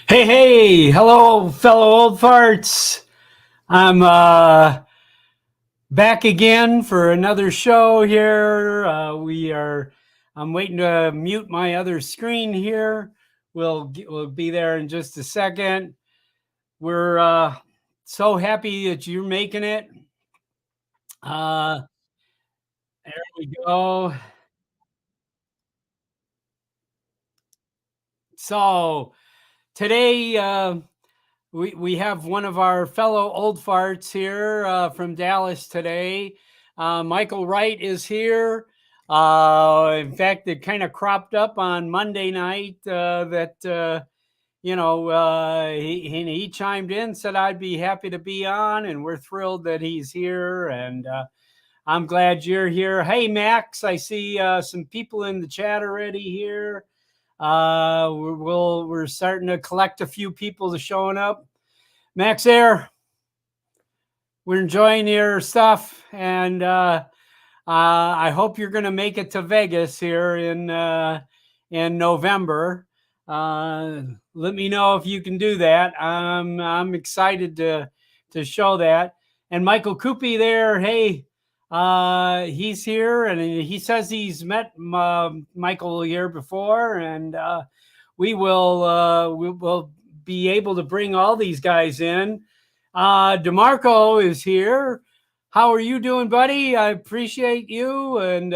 Hey, hello, fellow old farts. I'm back again for another show here. I'm waiting to mute my other screen here. We'll be there in just a second. We're so happy that you're making it. Uh, there we go. So today, we have one of our fellow old farts here from Dallas today. Michael Wright is here. In fact, it kind of cropped up on Monday night that he chimed in, said I'd be happy to be on, and we're thrilled that he's here. And I'm glad you're here. Hey, Max, I see some people in the chat already here. We're starting to collect a few people to showing up. Max Air, we're enjoying your stuff, and I hope you're going to make it to Vegas here in November. Let me know if you can do that. I'm excited to show that. And Michael Coopy there, hey, he's here, and he says he's met Michael here before, and we will be able to bring all these guys in. DeMarco is here. How are you doing, buddy? I appreciate you, and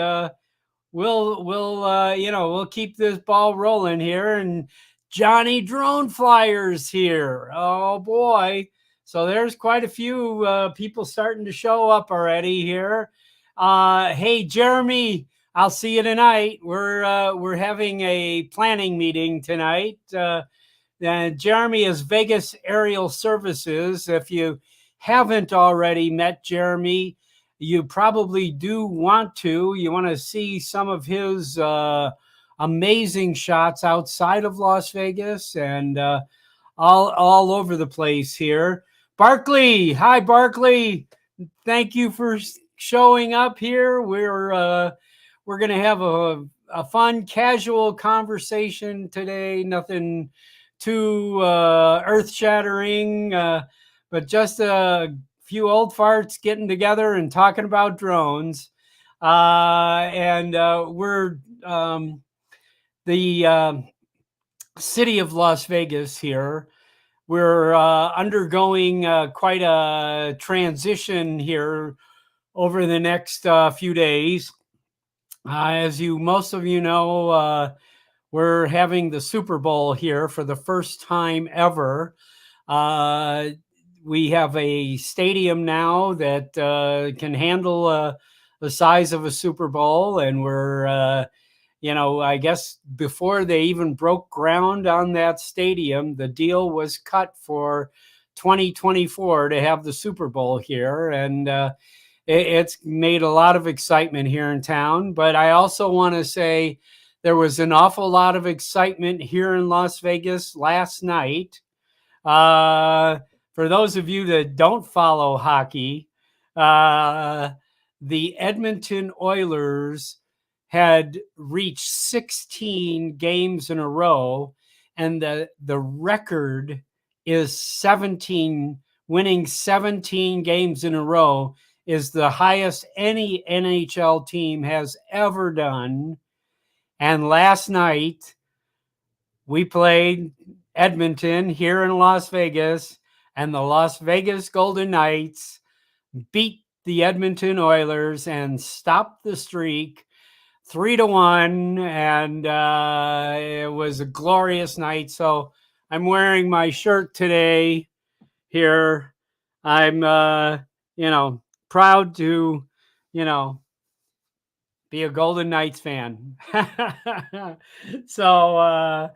we'll keep this ball rolling here. And Johnny Drone Flyers here. Oh boy! So there's quite a few people starting to show up already here. Hey, Jeremy, I'll see you tonight. We're having a planning meeting tonight. Jeremy is Vegas Aerial Services. If you haven't already met Jeremy, you probably do want to. You want to see some of his amazing shots outside of Las Vegas and all over the place here. Barkley, hi Barkley. Thank you for showing up here. We're going to have a fun, casual conversation today. Nothing too earth-shattering, but just a few old farts getting together and talking about drones. We're the city of Las Vegas here. We're undergoing quite a transition here over the next few days. As most of you know, we're having the Super Bowl here for the first time ever. We have a stadium now that can handle the size of a Super Bowl, and we're, I guess before they even broke ground on that stadium, the deal was cut for 2024 to have the Super Bowl here, and it's made a lot of excitement here in town. But I also want to say there was an awful lot of excitement here in Las Vegas last night. For those of you that don't follow hockey, the Edmonton Oilers had reached 16 games in a row, and the record is 17. Winning 17 games in a row is the highest any NHL team has ever done. And last night, we played Edmonton here in Las Vegas, and the Las Vegas Golden Knights beat the Edmonton Oilers and stopped the streak 3-1. And it was a glorious night. So I'm wearing my shirt today here. I'm, proud to, be a Golden Knights fan. So,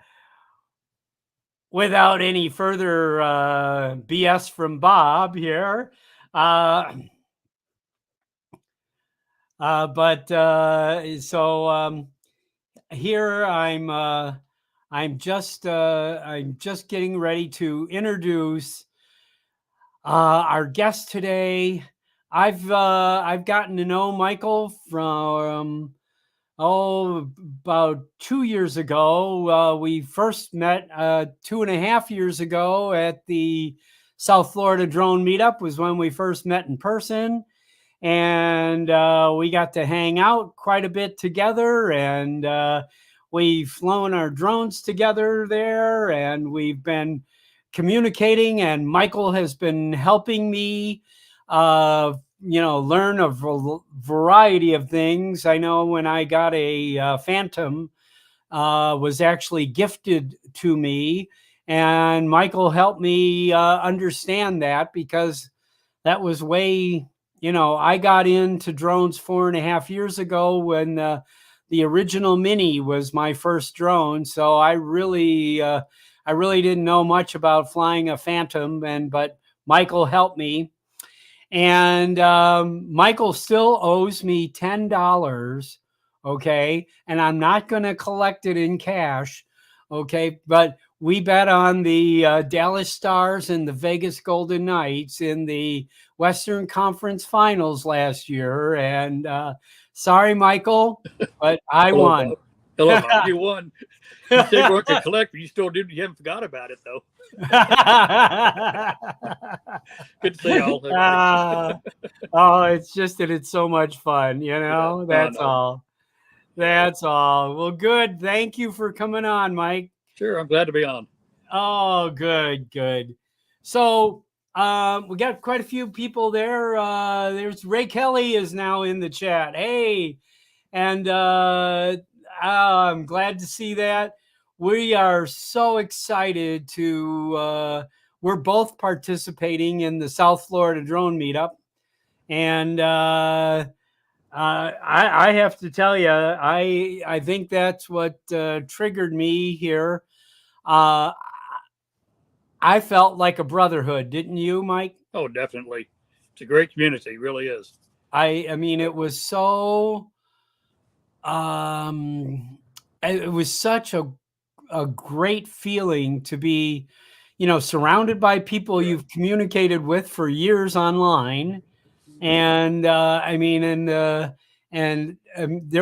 without any further BS from Bob here, here I'm just getting ready to introduce our guest today. I've gotten to know Michael from about 2 years ago. We first met 2.5 years ago at the South Florida Drone Meetup was when we first met in person. And we got to hang out quite a bit together, and we've flown our drones together there, and we've been communicating, and Michael has been helping me learn a variety of things. I know when I got a Phantom, was actually gifted to me, and Michael helped me understand that, because that was way, I got into drones 4.5 years ago when the original Mini was my first drone. So I really didn't know much about flying a Phantom, but Michael helped me. And Michael still owes me $10. Okay. And I'm not going to collect it in cash. Okay. But we bet on the Dallas Stars and the Vegas Golden Knights in the Western Conference Finals last year. And sorry, Michael, but I won. Bob. Hello, Bob. You won. You said you weren't a collector. You still did. You haven't forgot about it, though. Good to see y'all. Oh, it's just that it's so much fun, That's all. That's all. Well, good. Thank you for coming on, Mike. Sure, I'm glad to be on. Oh, good. So we got quite a few people there. There's Ray Kelly is now in the chat. Hey, and I'm glad to see that. We are so excited to, we're both participating in the South Florida Drone Meetup. And I have to tell you, I think that's what triggered me here. I felt like a brotherhood, didn't you, Mike? Oh, definitely. It's a great community. It really is. I mean, it was so, it was such a great feeling to be, surrounded by people you've communicated with for years online. And there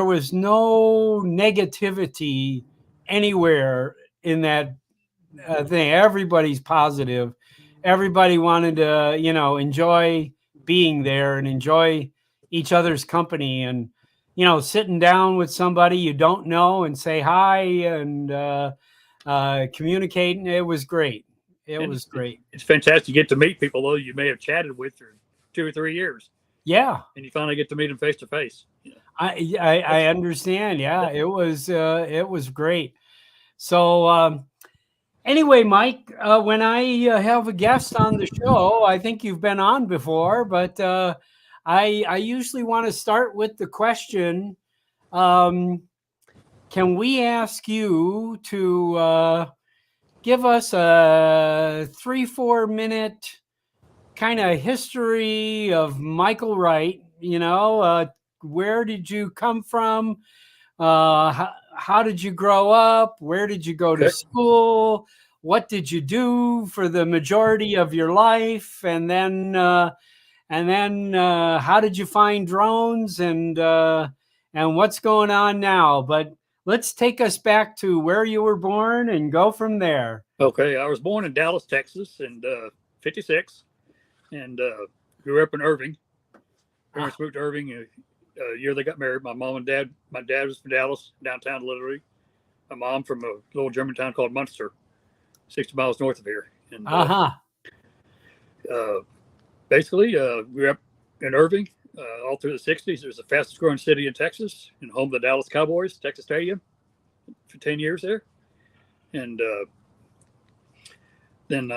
was no negativity anywhere in that thing. Everybody's positive. Everybody wanted to, enjoy being there and enjoy each other's company, and, sitting down with somebody you don't know and say hi and communicating. It was great. It was great. It's fantastic to get to meet people, though, you may have chatted with for 2 or 3 years. Yeah. And you finally get to meet them face to face. I understand. Yeah, it was great. So anyway, Mike, when I have a guest on the show, I think you've been on before, but I usually want to start with the question, can we ask you to give us a 3-4 minute kind of history of Michael Wright? Where did you come from? How did you grow up? Where did you go to school? What did you do for the majority of your life? And then how did you find drones, and what's going on now? But let's take us back to where you were born and go from there. Okay, I was born in Dallas, Texas in '56, and grew up in Irving. Parents moved to Irving a year they got married. My mom and dad. My dad was from Dallas, downtown literally. My mom from a little German town called Munster, 60 miles north of here. And basically grew up in Irving all through the '60s. It was the fastest growing city in Texas, and home of the Dallas Cowboys, Texas Stadium, for 10 years there. And then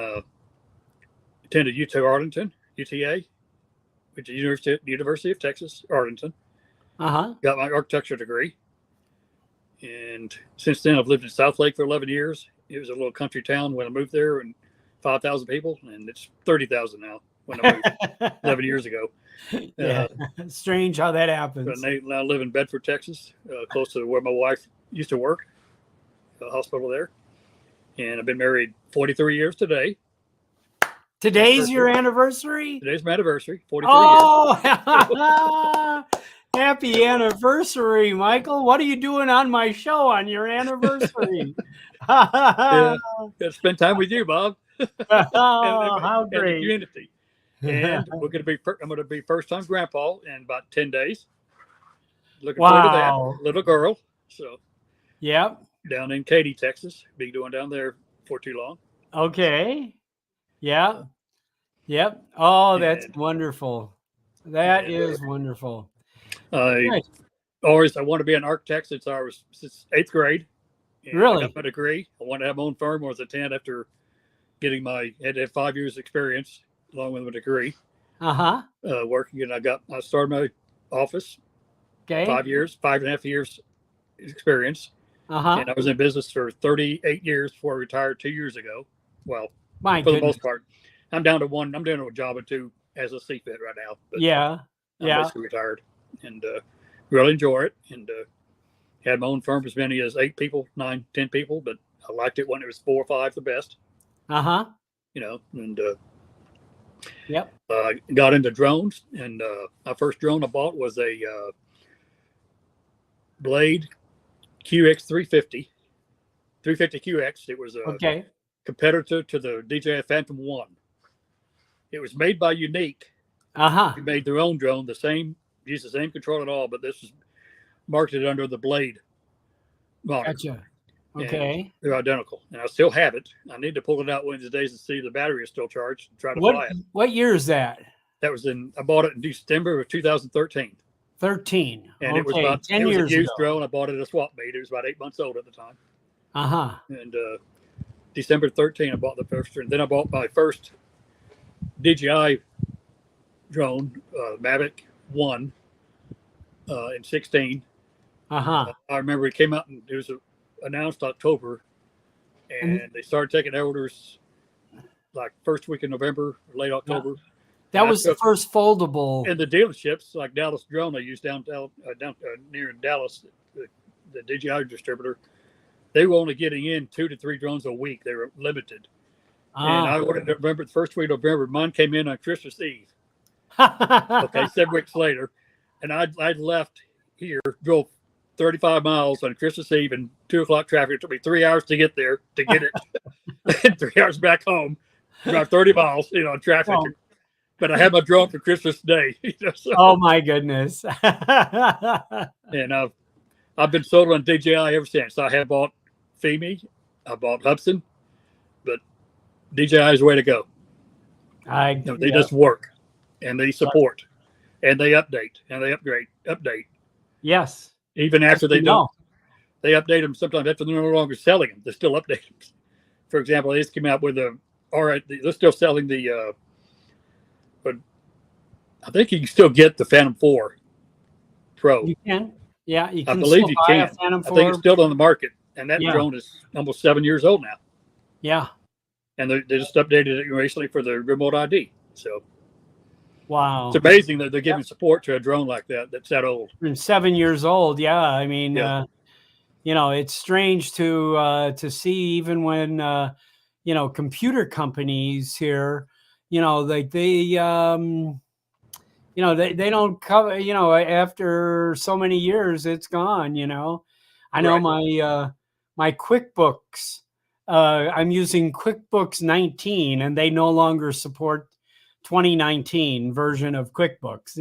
attended UTA, which is University of Texas, Arlington. Got my architecture degree. And since then, I've lived in South Lake for 11 years. It was a little country town when I moved there, and 5,000 people, and it's 30,000 now when I moved 11 years ago. Yeah, strange how that happens. I now live in Bedford, Texas, close to where my wife used to work, a hospital there. And I've been married 43 years today. Today's your anniversary? Today's my anniversary, 43 years. Happy anniversary, Michael. What are you doing on my show on your anniversary? Yeah, got to spend time with you, Bob. Oh, how and the great. community. And we're going to be, I'm going to be first time grandpa in about 10 days. Looking forward to that. Little girl. So, yep. Down in Katy, Texas. Be doing down there for too long. Okay. Yeah. Yep. Oh, that's wonderful. That is wonderful. I want to be an architect since I was since 8th grade. And really? I got my degree. I wanted to have my own firm. I was a tenant after getting had to have 5 years experience along with my degree. Working, and I started my office. Okay. 5 years, 5.5 years experience. And I was in business for 38 years before I retired 2 years ago. Well, for the most part, I'm down to one. I'm doing a job or two as a CFIT right now. But I'm basically retired and really enjoy it. And had my own firm as many as 8 people, 9, 10 people. But I liked it when it was 4 or 5 the best. You know, and got into drones. And my first drone I bought was a Blade QX350 QX. It was a competitor to the DJI Phantom 1. It was made by Unique. They made their own drone, used the same control at all, but this was marketed under the Blade moniker. Gotcha. Okay. And they're identical. And I still have it. I need to pull it out one of these days and see the battery is still charged and try to fly it. What year is that? I bought it in December of 2013. 13. And it was about 10 years ago. It was a used drone. I bought it at a swap meet. It was about 8 months old at the time. And December 13, I bought the first drone. Then I bought my first DJI drone, Mavic 1, in 16. I remember it came out and it was announced October, and they started taking orders like first week in November, late October. That was the first foldable. And the dealerships, like Dallas Drone, I used down near Dallas, the DJI distributor, they were only getting in 2 to 3 drones a week. They were limited. And I ordered November, the first week of November. Mine came in on Christmas Eve. 7 weeks later. And I left here, drove 35 miles on Christmas Eve and 2 o'clock traffic. It took me 3 hours to get there to get it. And 3 hours back home, drive 30 miles, in traffic. Oh. But I had my drone for Christmas Day. So. Oh my goodness! And I've been sold on DJI ever since. I have bought Femi, I bought Hubsan, but DJI is the way to go. They just work, and they support, and they update, and they update. Yes. Even after they don't, they update them sometimes after they're no longer selling them. They still update them. For example, they just came out with they're still selling the. But I think you can still get the Phantom 4 Pro. You can, yeah. You can I believe you can. Phantom 4. I think it's still on the market, and that drone is almost 7 years old now. Yeah, and they just updated it recently for the remote ID. So, wow, it's amazing that they're giving support to a drone like that's that old. 7 years old, yeah. I mean, it's strange to see even when computer companies here. They don't cover, after so many years, it's gone, I know my QuickBooks, I'm using QuickBooks 19 and they no longer support 2019 version of QuickBooks,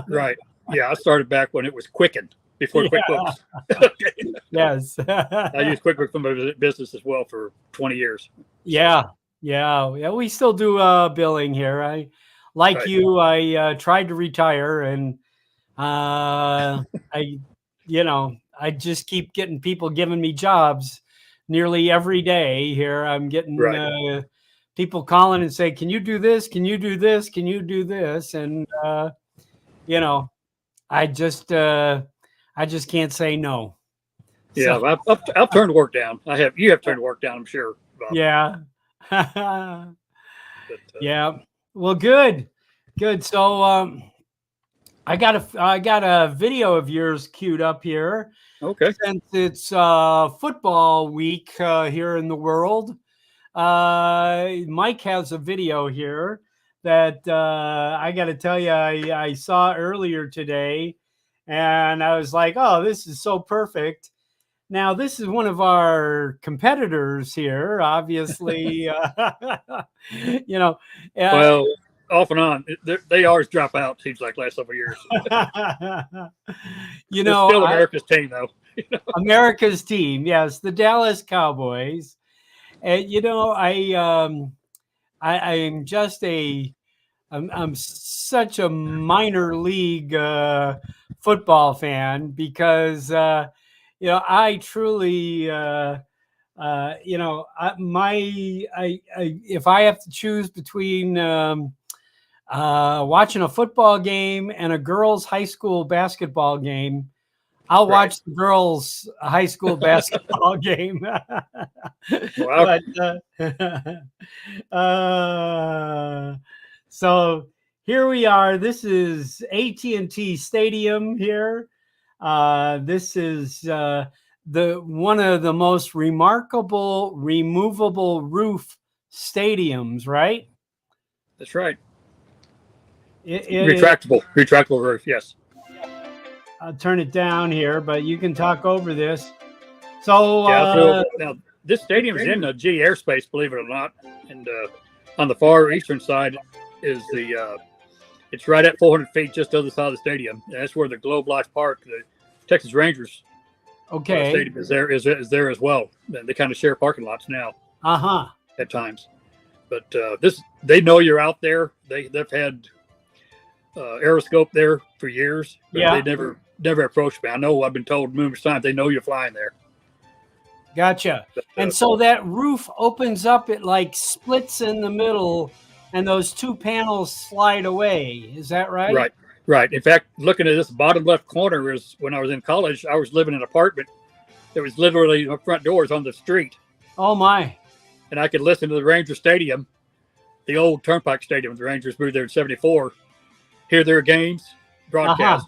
Right. Yeah. I started back when it was Quicken before QuickBooks. Yes. I used QuickBooks for my business as well for 20 years. Yeah. Yeah, we still do billing here. I tried to retire, and I just keep getting people giving me jobs nearly every day here. I'm getting people calling and say, "Can you do this? Can you do this? Can you do this?" And I just can't say no. Yeah, so, I've turned work down. You have turned work down, I'm sure. Bob. Yeah. Yeah. Well, good. So I got a video of yours queued up here. Okay. Since it's football week here in the world, Mike has a video here that I got to tell you I saw earlier today, And I was like, oh, this is so perfect. Now, this is one of our competitors here, obviously. Well, off and on, they always drop out. Seems like last several years. It's still America's team, though. America's team, yes, the Dallas Cowboys. And I'm just I'm such a minor league football fan because I truly if I have to choose between watching a football game and a girls' high school basketball game, I'll watch the girls' high school basketball game. Wow. So here we are. This is AT&T Stadium here. This is one of the most remarkable removable roof stadiums, right? That's right. Retractable roof, yes. I'll turn it down here, but you can talk over this. So now this stadium is in the G airspace, believe it or not, and on the far eastern side is it's right at 400 feet just the other side of the stadium. And that's where the Globe Life Park, the Texas Rangers stadium is there as well. And they kind of share parking lots now. At times, but they know you're out there. They've had aeroscope there for years. But they never approached me. I know I've been told numerous times they know you're flying there. Gotcha. But, and so that roof opens up, it like splits in the middle, and those two panels slide away. Is that right? Right. In fact, looking at this bottom left corner is when I was in college, I was living in an apartment. There was literally my front doors on the street. Oh my. And I could listen to the Ranger Stadium, the old Turnpike Stadium. The Rangers moved there in '74. Hear their games broadcast.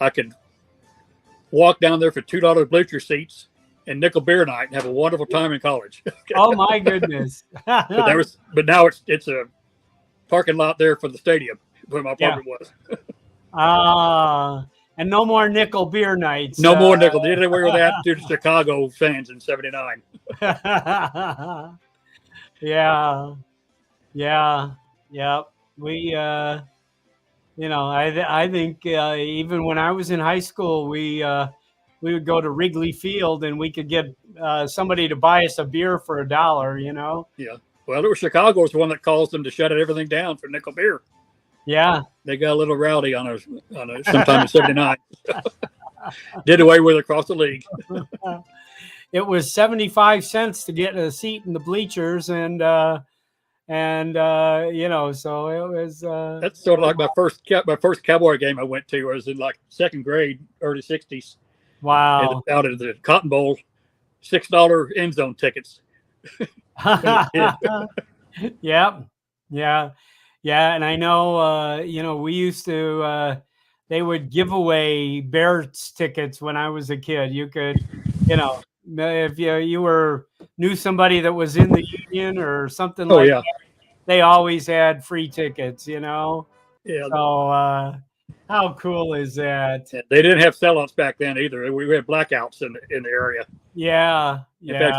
I could walk down there for $2 bleacher seats and nickel beer night and have a wonderful time in college. Oh my goodness! but now it's a parking lot there for the stadium where my apartment was. And no more nickel beer nights. No more nickel. They did away with that to the Chicago fans in '79. Yeah. We, I think even when I was in high school, we would go to Wrigley Field and we could get somebody to buy us a beer for $1. Yeah. Well, it was Chicago was the one that caused them to shut everything down for nickel beer. Yeah. They got a little rowdy on a sometime in '79. Did away with it across the league. It was 75 cents to get a seat in the bleachers, and so it was. That's sort of like my first Cowboy game I went to. I was in like second grade, early '60s. Wow! Out of the Cotton Bowl, $6 end zone tickets. Yeah. And I know, we used to. They would give away Bears tickets when I was a kid. You could, if you knew somebody that was in the union or something that, they always had free tickets, Yeah. So how cool is that? They didn't have sellouts back then either. We had blackouts in the area. Yeah. In fact,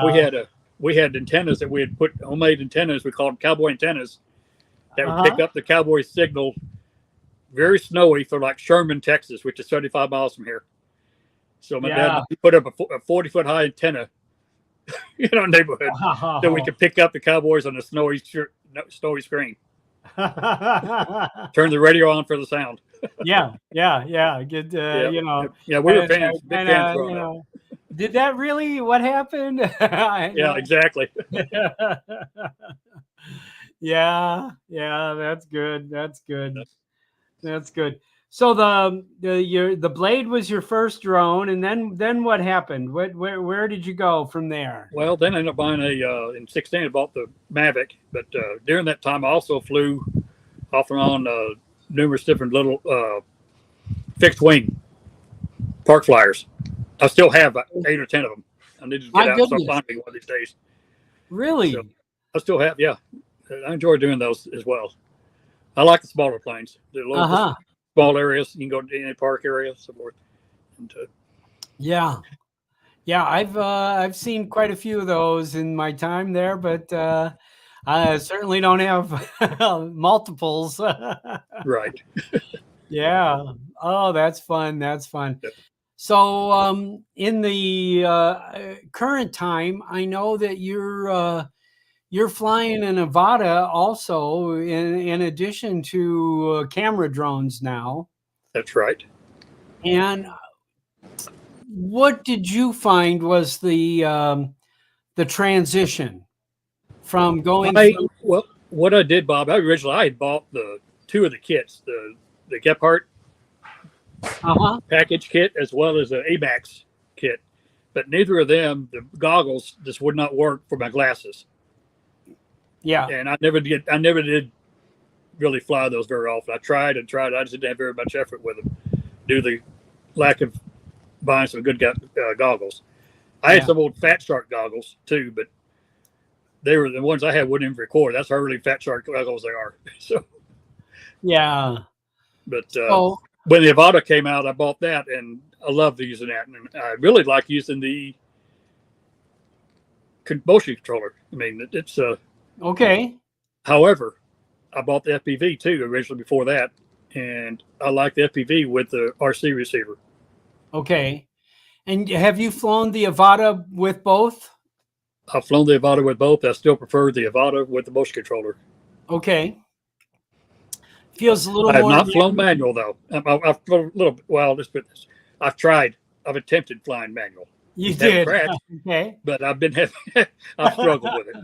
we had antennas that we had put homemade antennas. We called them cowboy antennas that would pick up the Cowboy signal. Very snowy for like Sherman, Texas, which is 35 miles from here. So my dad put up a 40-foot high antenna in our neighborhood so we could pick up the Cowboys on a snowy screen. Turn the radio on for the sound. Yeah. Good, Yeah, we were fans. Big fans growing up. Did that really? What happened? Yeah, exactly. Yeah, that's good. That's good. So the Blade was your first drone, and then what happened? Where did you go from there? Well, then I ended up buying in '16 I bought the Mavic, but during that time I also flew off and on numerous different little fixed wing park flyers. I still have 8 or 10 of them. I need to get out and start flying one of these days. Really? So I still have, yeah. I enjoy doing those as well. I like the smaller planes. The little small areas. You can go to any park area, so forth. And, yeah. Yeah, I've seen quite a few of those in my time there, but I certainly don't have multiples. right. Yeah. Oh, that's fun. That's fun. Yep. So, in the current time, I know that you're flying in Nevada also, in addition to camera drones now. That's right. And what did you find was the transition from going from? Well, what I did, Bob, I had bought the two of the kits, the Gephardt package kit as well as the AMAX kit, but neither of them, the goggles, just would not work for my glasses. Yeah, and I never did really fly those very often. I tried and tried. I just didn't have very much effort with them due to the lack of buying some good goggles. I had some old Fat Shark goggles too, but they were the ones I had wouldn't even record. That's how really Fat Shark goggles they are. So yeah. but when the Avata came out, I bought that, and I love using that. And I really like using the motion controller. I mean, it's okay. However, I bought the FPV too originally before that, and I like the FPV with the RC receiver. Okay. And have you flown the Avata with both? I've flown the Avata with both. I still prefer the Avata with the motion controller. Okay. Feels a little I have more. not flown manual though. I've flown a little. Well, let's put this. I've tried. I've attempted flying manual. You did. Crashed, okay. But I've struggled with it.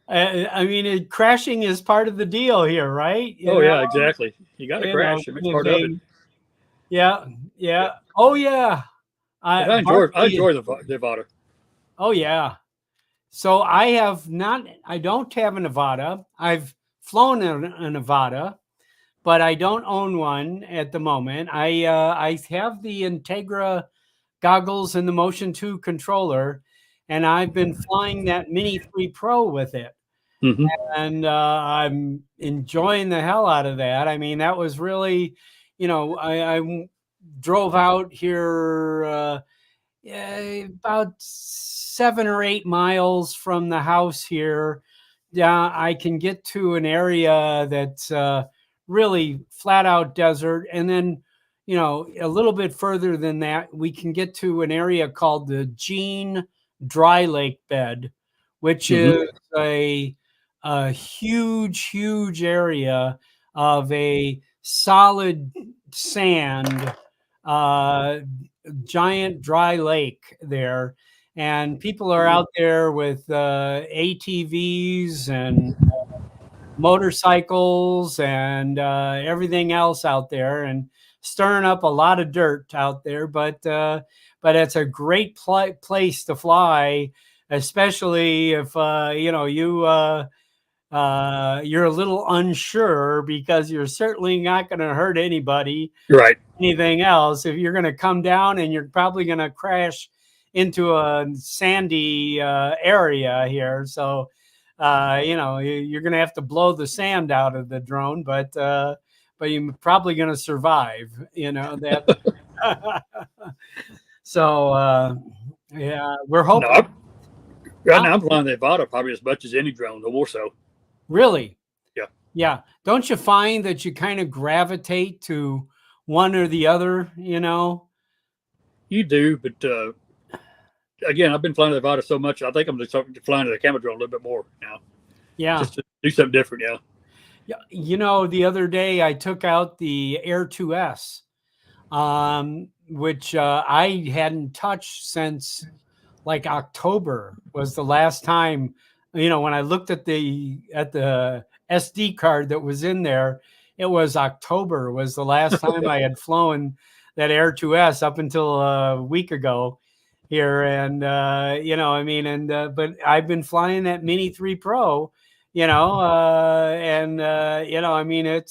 Okay. I mean, crashing is part of the deal here, right? You know? Yeah, exactly. You got to crash. It's part of it. Yeah. Oh yeah. I enjoy the Avata. Oh yeah. So I don't have an Avata. I've flown an Avata, but I don't own one at the moment. I have the Integra goggles and the Motion 2 controller, and I've been flying that Mini 3 Pro with it. Mm-hmm. And I'm enjoying the hell out of that. I mean, that was really, I drove out here about 7 or 8 miles from the house here. I can get to an area that's really flat out desert. And then, a little bit further than that, we can get to an area called the Jean Dry Lake Bed, which is a huge area of a solid sand, giant dry lake there. And people are out there with ATVs and motorcycles and everything else out there, and stirring up a lot of dirt out there. But it's a great place to fly, especially if you're a little unsure, because you're certainly not going to hurt anybody, right? Anything else. If you're going to come down, and you're probably going to crash into a sandy area here, so you're going to have to blow the sand out of the drone, but you're probably going to survive. That. So yeah, we're hoping. Right now, I'm flying the Avata probably as much as any drone, or more so. Really? Yeah. Yeah. Don't you find that you kind of gravitate to one or the other? You do, but again, I've been flying the Avata so much, I think I'm just flying the camera drone a little bit more now. Yeah. Just to do something different. Yeah. Yeah. The other day I took out the Air 2S, which I hadn't touched since like October was the last time. When I looked at the SD card that was in there, it was October was the last time I had flown that Air 2S up until a week ago here. And, but I've been flying that Mini 3 Pro, it's,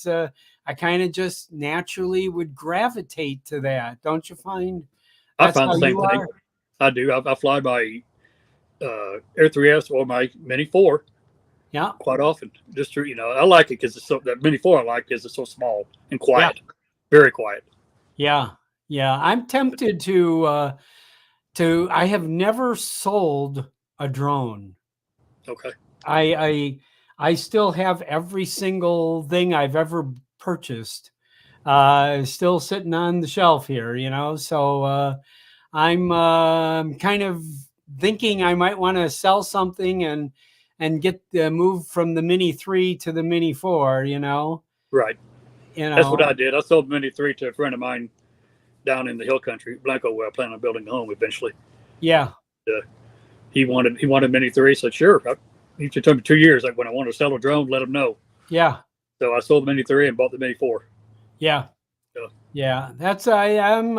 I kind of just naturally would gravitate to that. Don't you find? I find the same thing. I do. I fly my Air 3S or my Mini 4. Yeah. Quite often. Just to, I like it because that Mini 4 I like because it's so small and quiet. Yeah. Very quiet. Yeah. Yeah, I'm tempted to I have never sold a drone. Okay. I still have every single thing I've ever purchased still sitting on the shelf here, so I'm kind of thinking I might want to sell something and get the move from the Mini 3 to the Mini 4, Right. That's what I did. I sold the Mini 3 to a friend of mine down in the hill country, Blanco, where I plan on building a home eventually. Yeah. He wanted Mini 3. So sure. It took me 2 years. Like when I wanted to sell a drone, let him know. Yeah. So I sold the Mini 3 and bought the Mini 4. Yeah. Yeah. That's I'm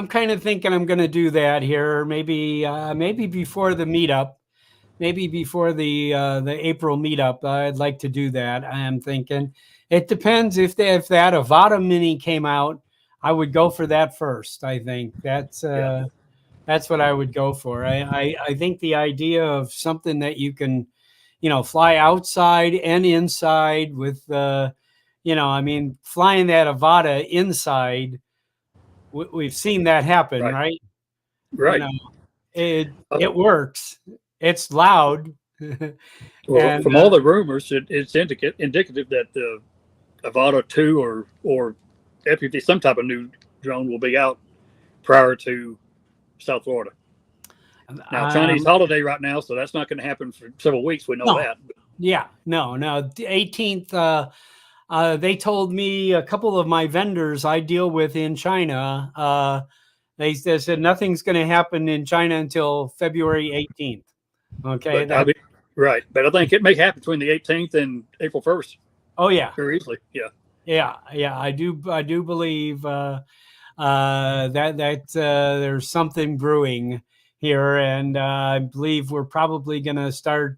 kind of thinking I'm going to do that here. Maybe before the meetup. Maybe before the April meetup, I'd like to do that. I am thinking. It depends if that Avata Mini came out, I would go for that first. I think that's what I would go for. I think the idea of something that you can, fly outside and inside with, I mean, flying that Avata inside, we've seen that happen, right? Right. It works. It's loud. Well, And from all the rumors, it's indicative that the Avata 2 or FPV, some type of new drone, will be out prior to South Florida. Now, Chinese holiday right now, so that's not going to happen for several weeks. We know that. Yeah, no. The 18th, they told me, a couple of my vendors I deal with in China, they said nothing's going to happen in China until February 18th. Okay. Right. But I think it may happen between the 18th and April 1st. Oh, yeah. Very easily. Yeah. Yeah. I do believe that there's something brewing here. And I believe we're probably going to start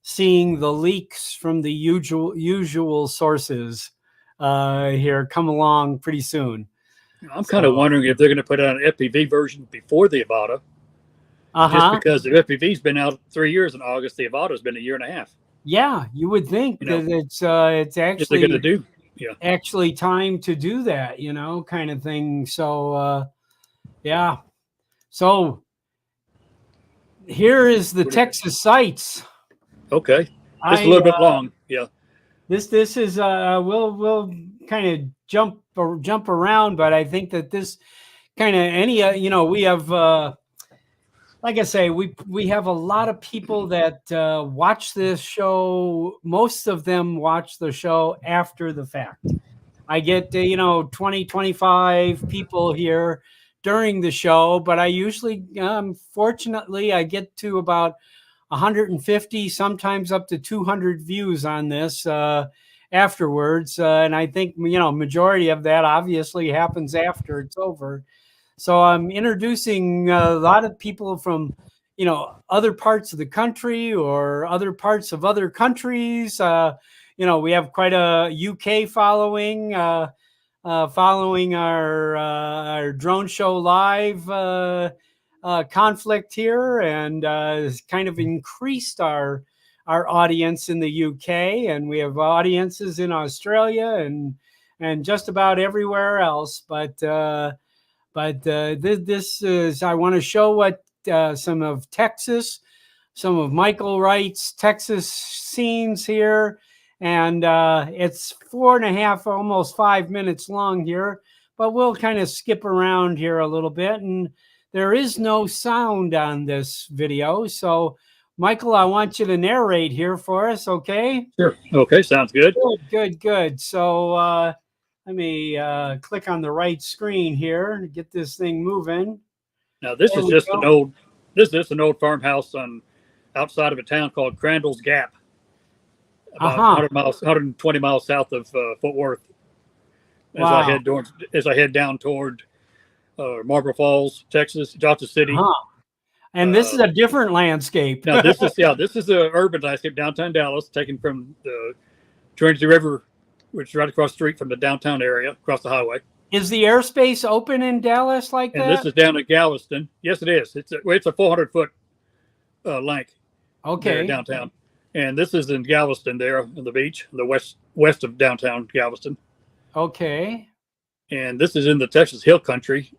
seeing the leaks from the usual sources here come along pretty soon. I'm kind of wondering if they're going to put out an FPV version before the Avata. Just because the FPV's been out 3 years in August, the Avata's been a year and a half. Yeah, you would think that it's actually going to do. Yeah. Actually time to do that, kind of thing. So yeah. So here is the Texas sites. Okay. It's a little bit long. Yeah. This is we'll kind of jump around, but I think that this kind of we have like I say, we have a lot of people that watch this show. Most of them watch the show after the fact. I get 20, 25 people here during the show, but I usually, fortunately, I get to about 150, sometimes up to 200 views on this afterwards. And I think, majority of that obviously happens after it's over. So I'm introducing a lot of people from, other parts of the country or other parts of other countries. We have quite a UK following, following our drone show live conflict here, and has kind of increased our audience in the UK, and we have audiences in Australia and just about everywhere else. But this is, I want to show what some of Texas, some of Michael Wright's Texas scenes here. And it's 4.5, almost 5 minutes long here, but we'll kind of skip around here a little bit. And there is no sound on this video. So, Michael, I want you to narrate here for us, okay? Sure. Okay, sounds good. Good. So, let me click on the right screen here to get this thing moving. Now, this is just an old farmhouse outside of a town called Crandall's Gap, about 120 miles south of Fort Worth. As I head down toward Marble Falls, Texas, Johnson City. And this is a different landscape. Now, this is an urban landscape, downtown Dallas, taken from the Trinity River, which is right across the street from the downtown area, across the highway. Is the airspace open in Dallas like that? And this is down at Galveston. Yes, it is. It's a 400-foot length. Okay. There, downtown. And this is in Galveston there on the beach, the west of downtown Galveston. Okay. And this is in the Texas Hill Country,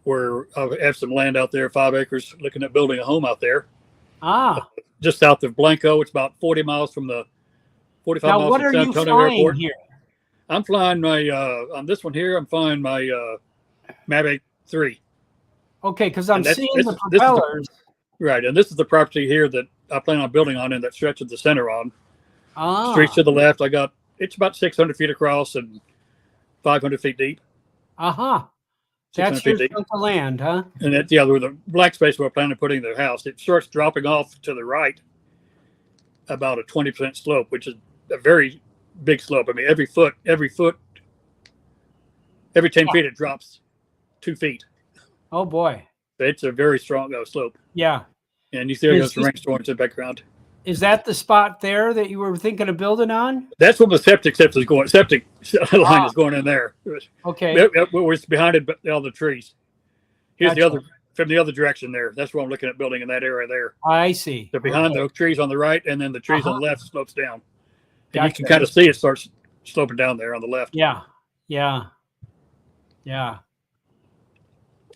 where I have some land out there, 5 acres, looking at building a home out there. Just south of Blanco. It's about 40 miles from the 45 now, miles what from are San you Antonio flying Airport. here? I'm flying my on this one here. I'm flying my Mavic 3. Okay, because I'm seeing the propellers. Right, and this is the property here that I plan on building on in that stretch of the center on. Streets to the left, it's about 600 feet across and 500 feet deep. That's your chunk of land, huh? And that's where the black space we're planning on putting the house. It starts dropping off to the right about a 20% slope, which is a very big slope. I mean, every 10 feet it drops 2 feet. Oh boy, it's a very strong slope. Yeah, and you see those rainstorms in the background. Is that the spot there that you were thinking of building on? That's where the septic line is going in there. Okay, it's behind it, all the trees. Here's the other from the other direction there. That's where I'm looking at building in that area there. I see. They're behind the trees on the right, and then the trees on the left slopes down. And you can kind of see it starts sloping down there on the left. Yeah.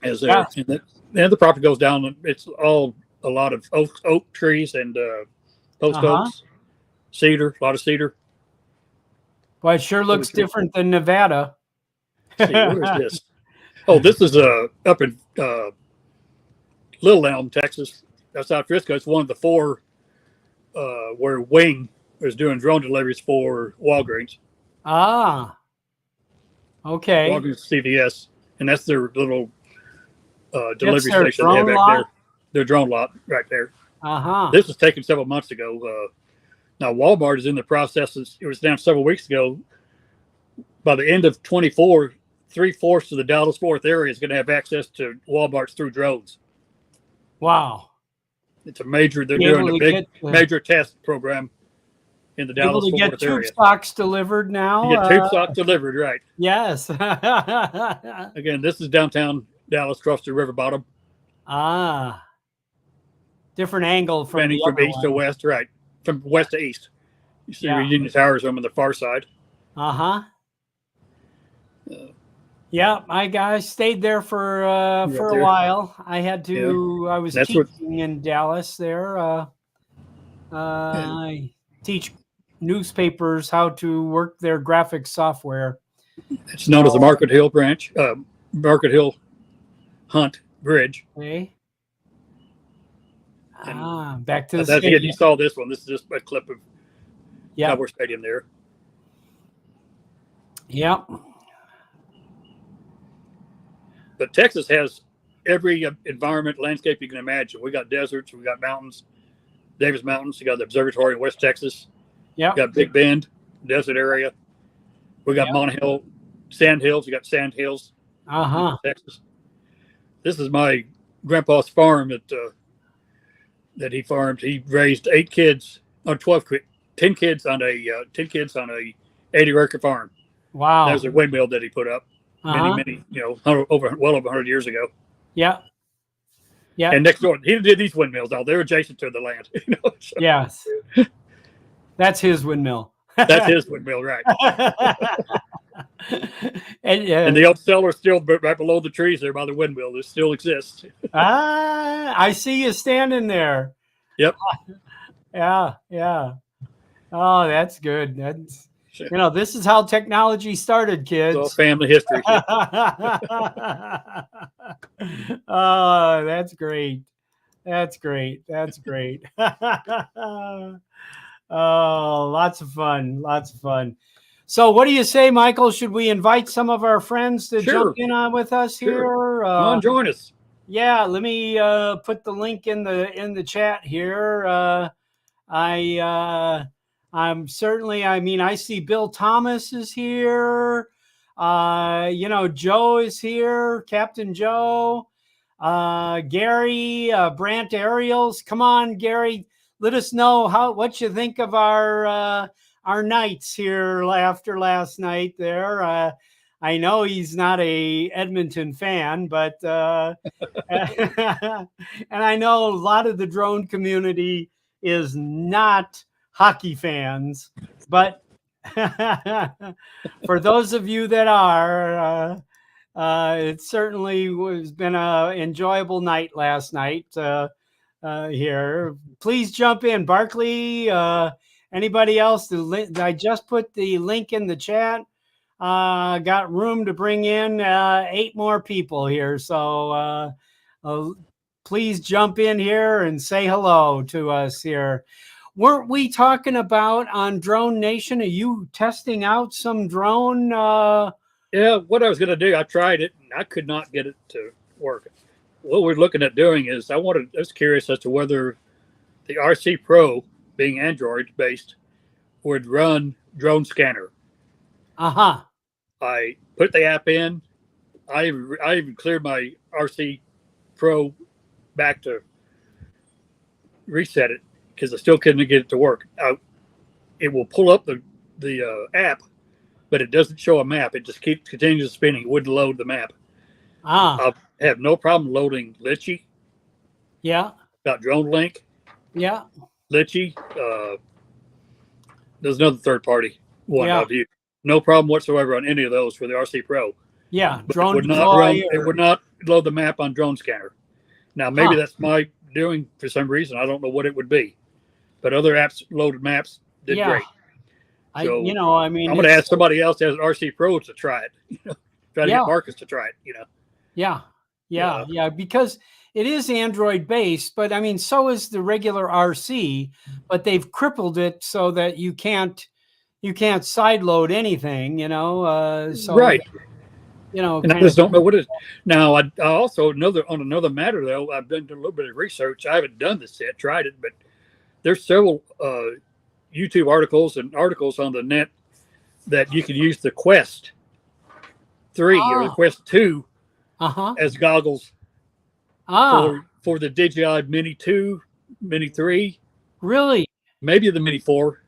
As there, and the property goes down. It's all a lot of oak trees and post oaks, cedar, a lot of cedar. Well, it sure looks different than Nevada. See, where is this? Oh, this is up in Little Elm, Texas, outside Frisco. It's one of the 4 where Wing is doing drone deliveries for Walgreens. Okay. Walgreens CVS, and that's their little delivery station they have back there. Their drone lot right there. This was taken several months ago. Now Walmart is in the process. It was down several weeks ago. By the end of 24, 3/4 of the Dallas-Fort Worth area is going to have access to Walmarts through drones. Wow. It's a major. They're doing a big major test program in the Dallas-Fort Worth area. You get tube socks delivered now. You get tube socks delivered, right? Yes. Again, this is downtown Dallas, across the river bottom. Different angle from east to west, right? From west to east. You see Union Towers on the far side. Yeah, I stayed there for a while. I had to. I was teaching in Dallas there. I teach newspapers how to work their graphics software. It's known as the Market Hill branch, Market Hill Hunt Bridge. Okay. Back to the stadium. You saw this one. This is just a clip of Cowboy Stadium there. Yep. But Texas has every environment, landscape you can imagine. We got deserts, we got mountains, Davis Mountains. You got the observatory in West Texas. Yeah. You got Big Bend, desert area. We got Monthill, sand hills. You got sand hills. Texas. This is my grandpa's farm that he farmed. He raised 8 kids on 10 kids on a 80-acre farm. Wow. That was a windmill that he put up many, well over 100 years ago. Yeah. And next door, he did these windmills. They're adjacent to the land. So. Yes. That's his windmill. That's his windmill, right? And the old cellar still right below the trees there by the windmill. It still exists. I see you standing there. Yep. Yeah. Oh, that's good. That's this is how technology started, kids. It's all family history. Oh, that's great. Oh, lots of fun. So what do you say, Michael? Should we invite some of our friends to jump in on with us here? Come on, join us. Yeah, let me put the link in the chat here. I'm certainly, I see Bill Thomas is here. Joe is here, Captain Joe. Gary, Brant Ariels. Come on, Gary. Let us know what you think of our nights here after last night there. I know he's not a Edmonton fan, but and I know a lot of the drone community is not hockey fans, but For those of you that are, it certainly was been an enjoyable night last night here. Please jump in, Barkley. Anybody else? I just put the link in the chat. Got room to bring in 8 more people here, so please jump in here and say hello to us here. Weren't we talking about on Drone Nation? Are you testing out some drone? Yeah, what I was going to do, I tried it and I could not get it to work. What we're looking at doing is I was curious as to whether the RC Pro, being Android based, would run Drone Scanner. Uh-huh. I put the app in. I even cleared my RC Pro back to reset it because I still couldn't get it to work. It will pull up the app, but it doesn't show a map. It just continues spinning. It wouldn't load the map. I have no problem loading Litchi. Yeah. Got Drone Link. Yeah. Litchi. There's another third party one I've used. No problem whatsoever on any of those for the RC Pro. Yeah. But it would not load the map on Drone Scanner. Now, maybe that's my doing for some reason. I don't know what it would be. But other apps loaded maps did great. So, I'm going to ask somebody else that has an RC Pro to try it. Try to get Marcus to try it, Yeah, because it is Android based, but I mean, so is the regular RC, but they've crippled it so that you can't side load anything, so right. And I just don't know what it is. Now, I also on another matter though, I've done a little bit of research. I haven't done this yet, tried it, but there's several YouTube articles and articles on the net that you can use the Quest 3 or the Quest 2 as goggles for the DJI Mini 2, Mini 3. Really? Maybe the Mini 4,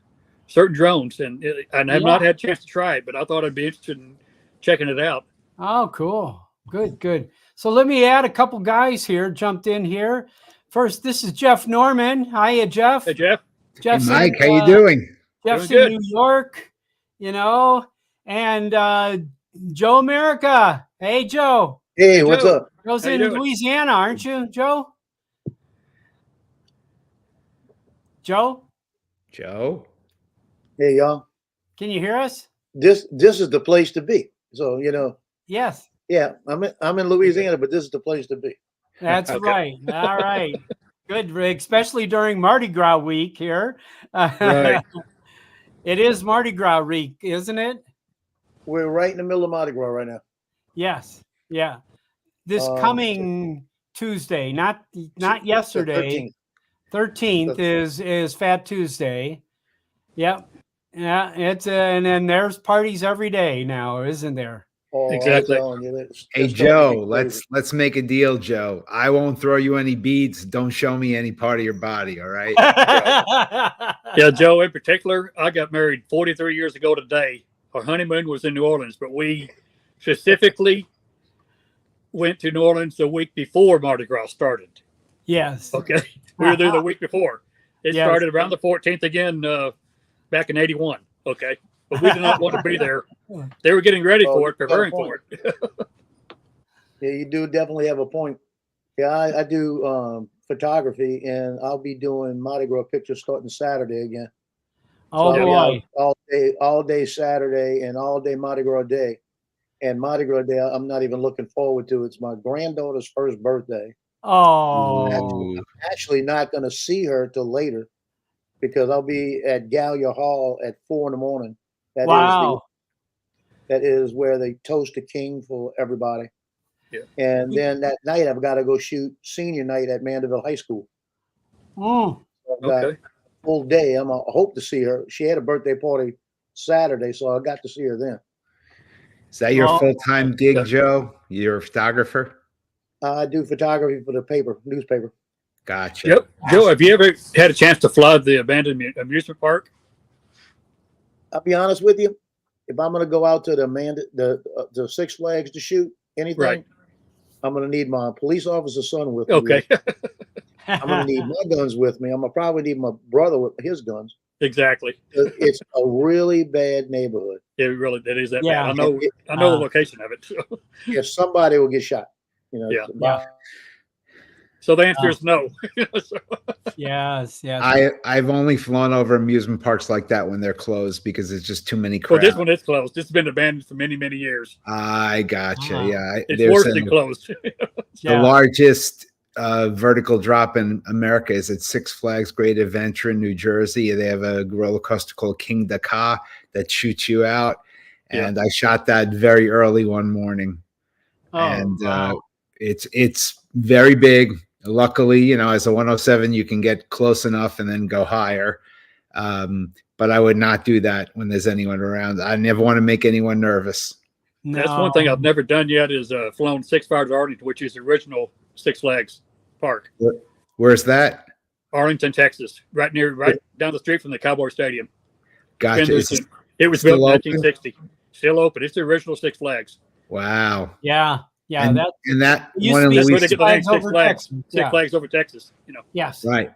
certain drones. And I have not had a chance to try it, but I thought I'd be interested in checking it out. Oh, cool. Good. So let me add a couple guys here, jumped in here. First, this is Jeff Norman. Hiya, Jeff. Hey, Jeff. Jeff's hey, Mike, how you doing? Jeff's in New York, and Joe America. Hey, Joe. Hey, what's up? Joe's in Louisiana, aren't you, Joe? Joe? Hey, y'all. Can you hear us? This is the place to be. So, Yes. Yeah, I'm in Louisiana, but this is the place to be. That's right. All right. Good, Rick, especially during Mardi Gras week here. Right. It is Mardi Gras week, isn't it? We're right in the middle of Mardi Gras right now. Yes. Yeah. This coming Tuesday, not yesterday. 13th is Fat Tuesday. Yep. Yeah, it's and then there's parties every day now, isn't there? Oh, exactly. Hey, Joe, let's make a deal, Joe. I won't throw you any beads. Don't show me any part of your body, all right? Yeah, Joe, in particular, I got married 43 years ago today. Our honeymoon was in New Orleans, but we specifically went to New Orleans the week before Mardi Gras started. Yes. Okay. We were there the week before. It started around the 14th again back in 81. Okay. But we did not want to be there. They were getting ready for it, preparing for it. Yeah, you do definitely have a point. Yeah, I do photography, and I'll be doing Mardi Gras pictures starting Saturday again. Oh, boy. All day Saturday and all day Mardi Gras day. And Mardi Gras day, I'm not even looking forward to. It's my granddaughter's first birthday. Oh. I'm actually not going to see her till later because I'll be at Gallia Hall at 4 a.m. That is where they toast the king for everybody. Yeah. And then that night, I've got to go shoot senior night at Mandeville High School. Oh. So I've got a full day. I hope to see her. She had a birthday party Saturday, so I got to see her then. Is that your full-time gig, Joe? You're a photographer? I do photography for the newspaper. Gotcha. Yep. Joe, have you ever had a chance to fly the abandoned amusement park? I'll be honest with you. If I'm going to go out to the Six Flags to shoot anything, I'm going to need my police officer's son with me. Okay. I'm going to need my guns with me. I'm going to probably need my brother with his guns. Exactly. It's a really bad neighborhood. It is that Yeah. bad. I know the location of it. So. If somebody will get shot, Yeah. Yeah. So the answer is no. So, Yes. I've only flown over amusement parks like that when they're closed because it's just too many well, crowds. this one is closed. This has been abandoned for many, many years. I gotcha. Yeah, It's there's worse than closed. the largest vertical drop in America is at Six Flags Great Adventure in New Jersey. They have a roller coaster called King Dakar that shoots you out, and I shot that very early one morning. Wow. It's very big. Luckily, as a 107, you can get close enough and then go higher. But I would not do that when there's anyone around. I never want to make anyone nervous. No. That's one thing I've never done yet is flown Six Flags Arlington, which is the original Six Flags Park. Where's that? Arlington, Texas, right down the street from the Cowboy Stadium. Gotcha. It was built in 1960. Still open. It's the original Six Flags. Wow. Yeah. And that used one to in be That's where Louisiana. they get the name Six Flags. Texas. Six Flags over Texas. Yes. Right.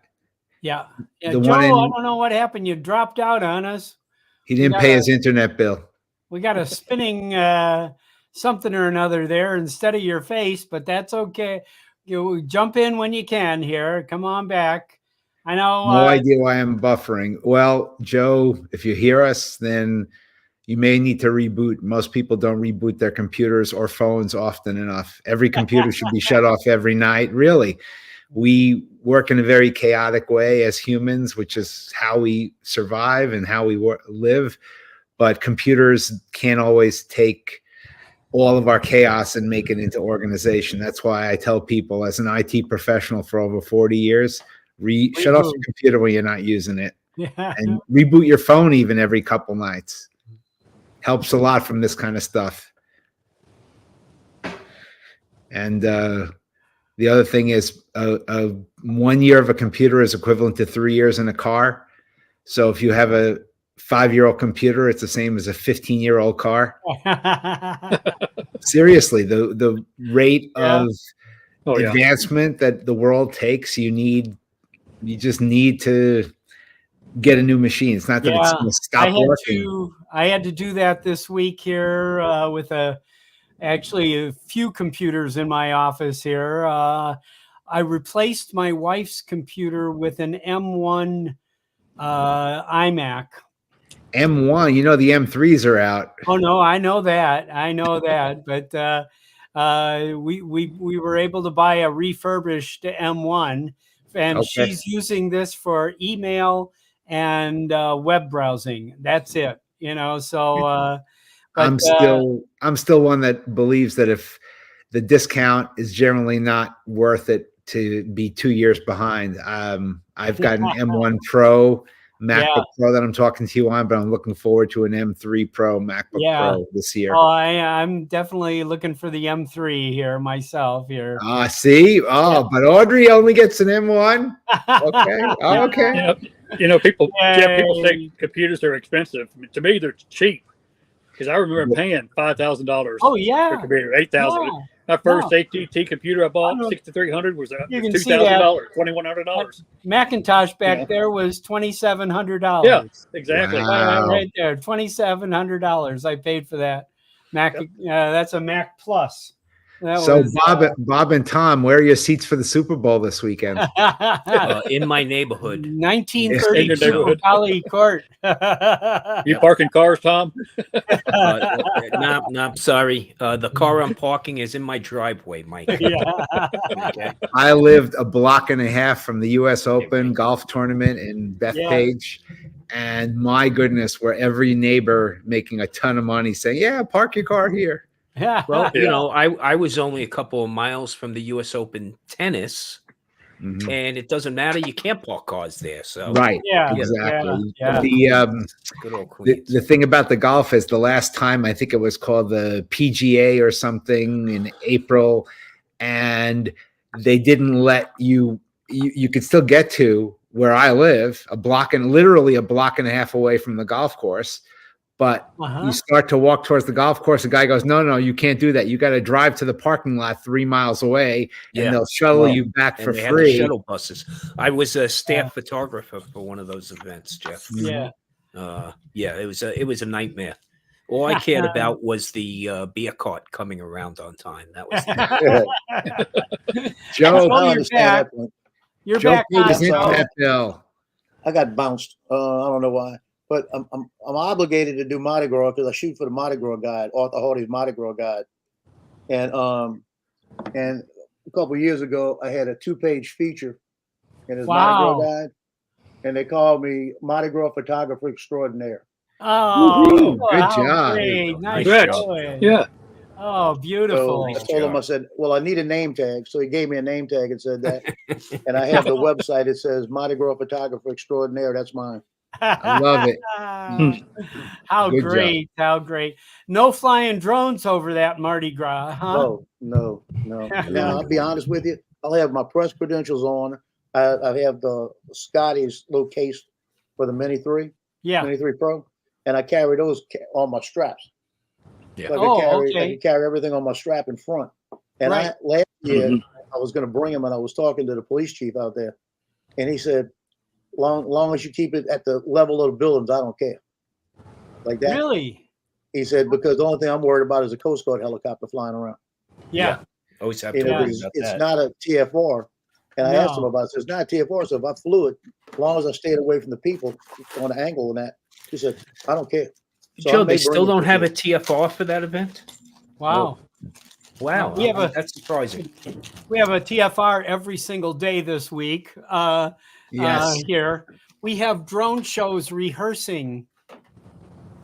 Yeah. The Joe, one I don't know what happened. You dropped out on us. He didn't pay his internet bill. We got a spinning something or another there instead of your face, but that's okay. You jump in when you can here. Come on back. I know. No idea why I'm buffering. Well, Joe, if you hear us, then you may need to reboot. Most people don't reboot their computers or phones often enough. Every computer should be shut off every night. Really, we work in a very chaotic way as humans, which is how we survive and how we live. But computers can't always take all of our chaos and make it into organization. That's why I tell people, as an IT professional for over 40 years, shut off your computer when you're not using it. And reboot your phone even every couple nights. Helps a lot from this kind of stuff. And the other thing is 1 year of a computer is equivalent to 3 years in a car. So if you have a 5-year-old computer, it's the same as a 15-year-old car. Seriously, the rate of advancement that the world takes, you just need to get a new machine. It's not that it's going to stop working. I had to do that this week here with actually a few computers in my office here. I replaced my wife's computer with an M1 iMac. M1, the M3s are out. Oh no, I know that. But we were able to buy a refurbished M1, and she's using this for email and web browsing. That's it. So I'm still one that believes that if the discount is generally not worth it to be 2 years behind. I've got an M1 Pro MacBook Pro that I'm talking to you on, but I'm looking forward to an M3 Pro MacBook Pro this year. Oh, I'm definitely looking for the M3 here myself here. See? But Audrey only gets an M1. Okay. Okay. People say computers are expensive. To me, they're cheap. Because I remember paying $5,000. Oh yeah, for a computer, $8,000. My first AT&T computer I bought, 6300, was $2,000, $2,100. Macintosh back there was $2,700. Yeah, exactly. Wow. Right there, $2,700. I paid for that Mac. That's a Mac Plus. Bob and Tom, where are your seats for the Super Bowl this weekend? In my neighborhood. 1932 Valley Court. You parking cars, Tom? No, sorry. The car I'm parking is in my driveway, Mike. Okay. I lived a block and a half from the U.S. Open golf tournament in Bethpage. And my goodness, were every neighbor making a ton of money saying, yeah, park your car here. Well, I was only a couple of miles from the U.S. Open tennis, and it doesn't matter. You can't park cars there. So right, exactly. Good old Queens. The thing about the golf is the last time, I think it was called the PGA or something in April, and they didn't let you could still get to where I live, literally a block and a half away from the golf course. But you start to walk towards the golf course. The guy goes, no, you can't do that. You got to drive to the parking lot 3 miles away, and they'll shuttle you back for they free. Had the shuttle buses. I was a staff photographer for one of those events, Jeff. Yeah. It was a nightmare. All I cared about was the beer cart coming around on time. That was Joe. I understand that point. You're Joe back on, is into Joe. that bill. I got bounced. I don't know why, but I'm obligated to do Mardi Gras because I shoot for the Mardi Gras guide, Arthur Hardy's Mardi Gras guide, and a couple of years ago I had a 2-page feature in his Mardi Gras guide, and they called me Mardi Gras photographer extraordinaire. Oh, good how job. Great. Nice Congrats. Yeah. Oh, beautiful. So I told him, I said, well, I need a name tag. So he gave me a name tag and said that. And I have the website. It says Mardi Gras photographer extraordinaire. That's mine. I love it. How Good great. job. How great. No flying drones over that Mardi Gras, huh? No. Now, I'll be honest with you. I'll have my press credentials on. I have the Scotty's little case for the Mini 3. Yeah. Mini 3 Pro. And I carry those on my straps. Yeah. So I can carry everything on my strap in front. And last year, I was going to bring him, and I was talking to the police chief out there. And he said, long as you keep it at the level of the buildings, I don't care. Like that. Really? He said, because the only thing I'm worried about is a Coast Guard helicopter flying around. Yeah. Always have to worry about It's that. not a TFR. And I asked him about it. So it's not a TFR. So if I flew it, as long as I stayed away from the people on the angle and that, he said, I don't care. So Joe, they still don't have a TFR for that event? Wow. Wow. That's surprising. We have a TFR every single day this week. Here. We have drone shows rehearsing,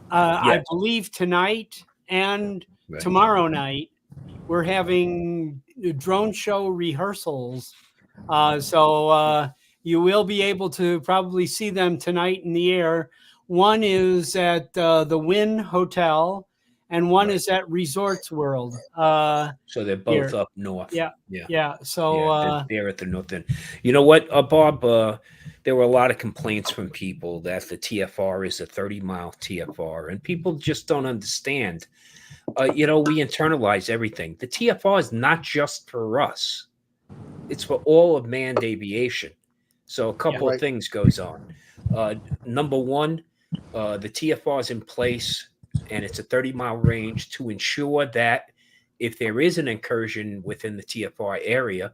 I believe, tonight and tomorrow night. We're having drone show rehearsals. So you will be able to probably see them tonight in the air. One is at the Wynn Hotel, and one is at Resorts World. So they're both here. up north. Yeah. So they're at the north end. You know what, Bob? There were a lot of complaints from people that the TFR is a 30-mile TFR, and people just don't understand. We internalize everything. The TFR is not just for us; it's for all of manned aviation. So a couple of things goes on. Number one. The TFR is in place, and it's a 30-mile range to ensure that if there is an incursion within the TFR area,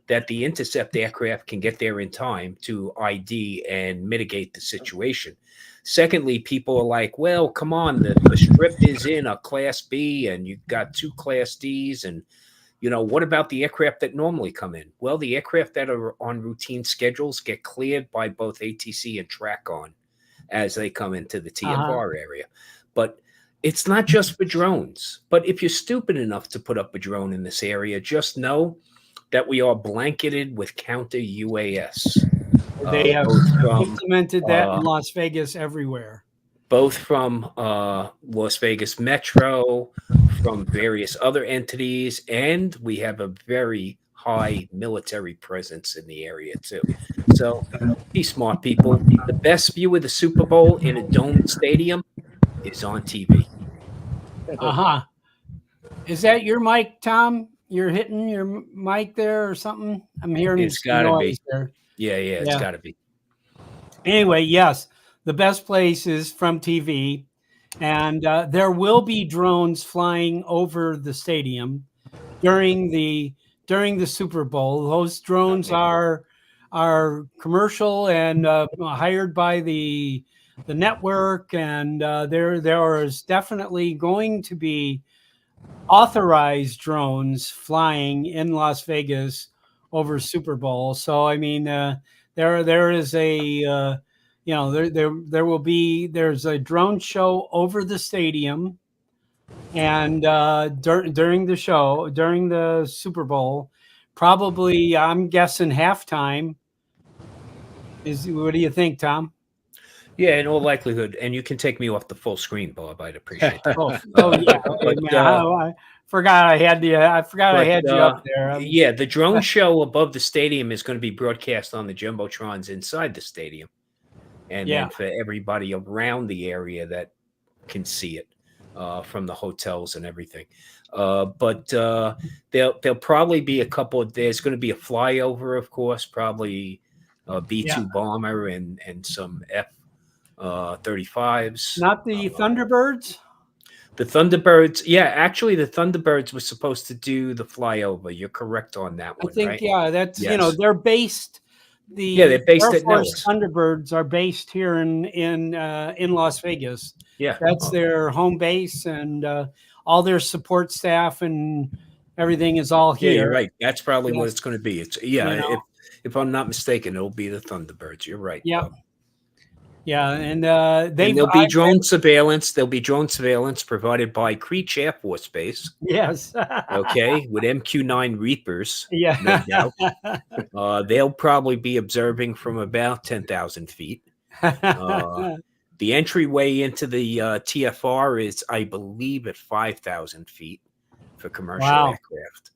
that the intercept aircraft can get there in time to ID and mitigate the situation. Secondly, people are like, well, come on, the strip is in a Class B, and you've got 2 Class Ds, and what about the aircraft that normally come in? Well, the aircraft that are on routine schedules get cleared by both ATC and TRACON as they come into the TFR area. But it's not just for drones. But if you're stupid enough to put up a drone in this area, just know that we are blanketed with counter UAS. They have implemented that in Las Vegas everywhere. Both from Las Vegas Metro, from various other entities, and we have a very high military presence in the area too. So be smart, people. The best view of the Super Bowl in a domed stadium is on TV. Is that your mic, Tom? You're hitting your mic there or something? I'm hearing it's gotta be there. Yeah, it's gotta be. Anyway, yes, the best place is from TV, and there will be drones flying over the stadium during the Super Bowl. Those drones are commercial and hired by the network, and there is definitely going to be authorized drones flying in Las Vegas over Super Bowl. So I mean, there is a there's a drone show over the stadium, and during the Super Bowl, probably I'm guessing halftime. What do you think, Tom? Yeah, in all likelihood, and you can take me off the full screen, Bob. I'd appreciate that. I forgot I had you. I had you up there. The drone show above the stadium is going to be broadcast on the jumbotrons inside the stadium, and then for everybody around the area that can see it from the hotels and everything. But there'll probably be a couple. There's going to be a flyover, of course, probably a B-2 bomber and some F-35s. Not the Thunderbirds? The Thunderbirds, yeah, actually the Thunderbirds were supposed to do the flyover. You're correct on that one, I think, right? yeah, that's, Yes. they're based. They're based Air at Force Nellis. Thunderbirds are based here in Las Vegas. Yeah. That's their home base, and all their support staff and everything is all here. Yeah, you're right. That's probably what Yes. it's going to be. It's if I'm not mistaken, it'll be the Thunderbirds. You're right. Yeah. Bob. Yeah, and There'll be drone surveillance. There'll be drone surveillance provided by Creech Air Force Base. Yes. Okay, with MQ-9 Reapers. Yeah. No doubt. They'll probably be observing from about 10,000 feet. The entryway into the TFR is, I believe, at 5,000 feet for commercial aircraft.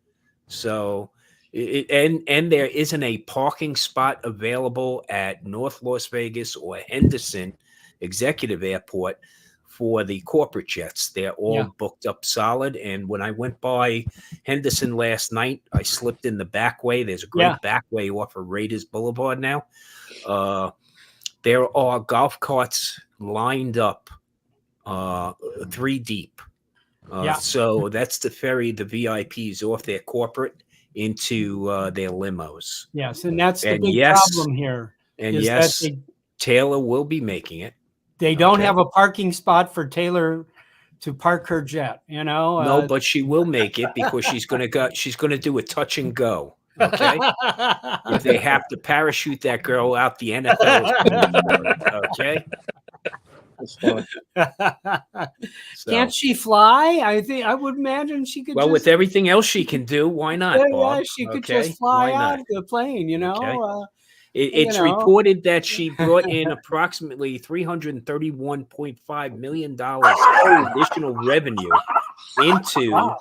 So, and there isn't a parking spot available at North Las Vegas or Henderson Executive Airport for the corporate jets. They're all booked up solid. And when I went by Henderson last night, I slipped in the back way. There's a great back way off of Raiders Boulevard now. There are golf carts lined up 3 deep. So that's to ferry the VIPs off their corporate into their limos. Yes, and that's the big problem here. And yes, Taylor will be making it. They don't have a parking spot for Taylor to park her jet, No, but she will make it because she's going to do a touch and go. Okay. If they have to parachute that girl out, the NFL. Okay. Can't she fly? I would imagine she could. Well, with everything else she can do, why not? Bob? Yeah, she could just fly out of the plane. Okay. It's reported that she brought in approximately $331.5 million additional revenue into. Are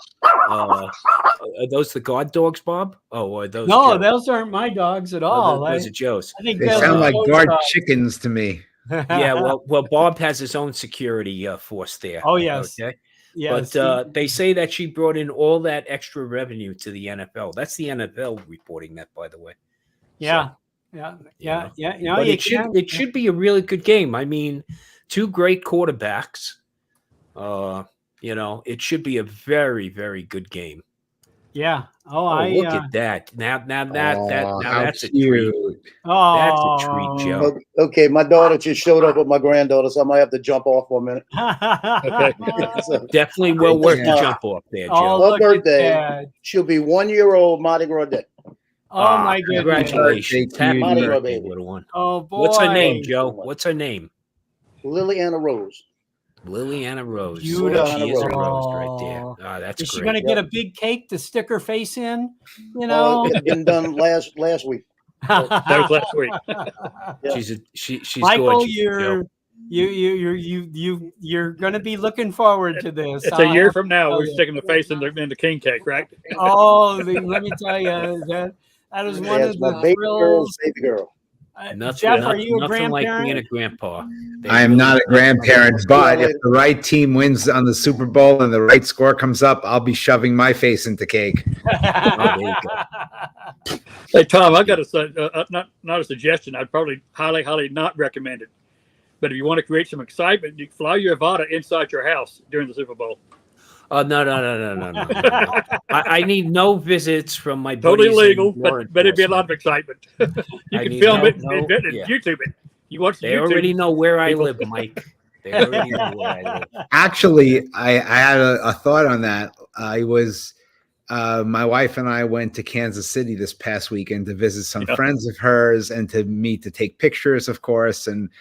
those the guard dogs, Bob? Oh, are those? No, Joe's? those aren't my dogs at all. Those are Joe's. I think they sound like guard chickens to me. Yeah, well, Bob has his own security force there. Oh yes, okay. Yes, but they say that she brought in all that extra revenue to the NFL. That's the NFL reporting that, by the way. Yeah, so, yeah. But it should be a really good game. I mean, 2 great quarterbacks. It should be a very, very good game. Yeah. Look at that. Now that's a treat. Oh, that's a treat, Joe. Okay, my daughter just showed up with my granddaughter, so I might have to jump off for a minute. Okay. Definitely well worth the jump off there, Joe. Her birthday, she'll be 1 year old Mardi Gras Day. Oh my goodness! Congratulations, happy Mardi Gras, birthday, baby. little one. Oh boy! What's her name, Joe? What's her name? Liliana Rose. Liliana Rose. Beautiful. She is a rose right there. Oh, that's Is great. she going to get a big cake to stick her face in? It's been done last week. That was last week. Yeah. She's Michael, gorgeous. you're going to be looking forward to this. It's a year from now. We're sticking the face in the king cake, right? Oh, let me tell you that is one of the thrills. Baby girl. Jeff, are you a nothing like grandparent? being a grandpa. I am not a grandparent, but if the right team wins on the Super Bowl and the right score comes up, I'll be shoving my face into cake. There you go. Hey, Tom, I got not a suggestion. I'd probably highly not recommend it. But if you want to create some excitement, you fly your Avata inside your house during the Super Bowl. Oh, no. I need no visits from my Totally buddies legal, but it'd be a lot of excitement. You can film it and YouTube it. You watch They already know where I live, Mike. They already know where I live. Actually, I had a thought on that. I was my wife and I went to Kansas City this past weekend to visit some friends of hers and to take pictures, of course. And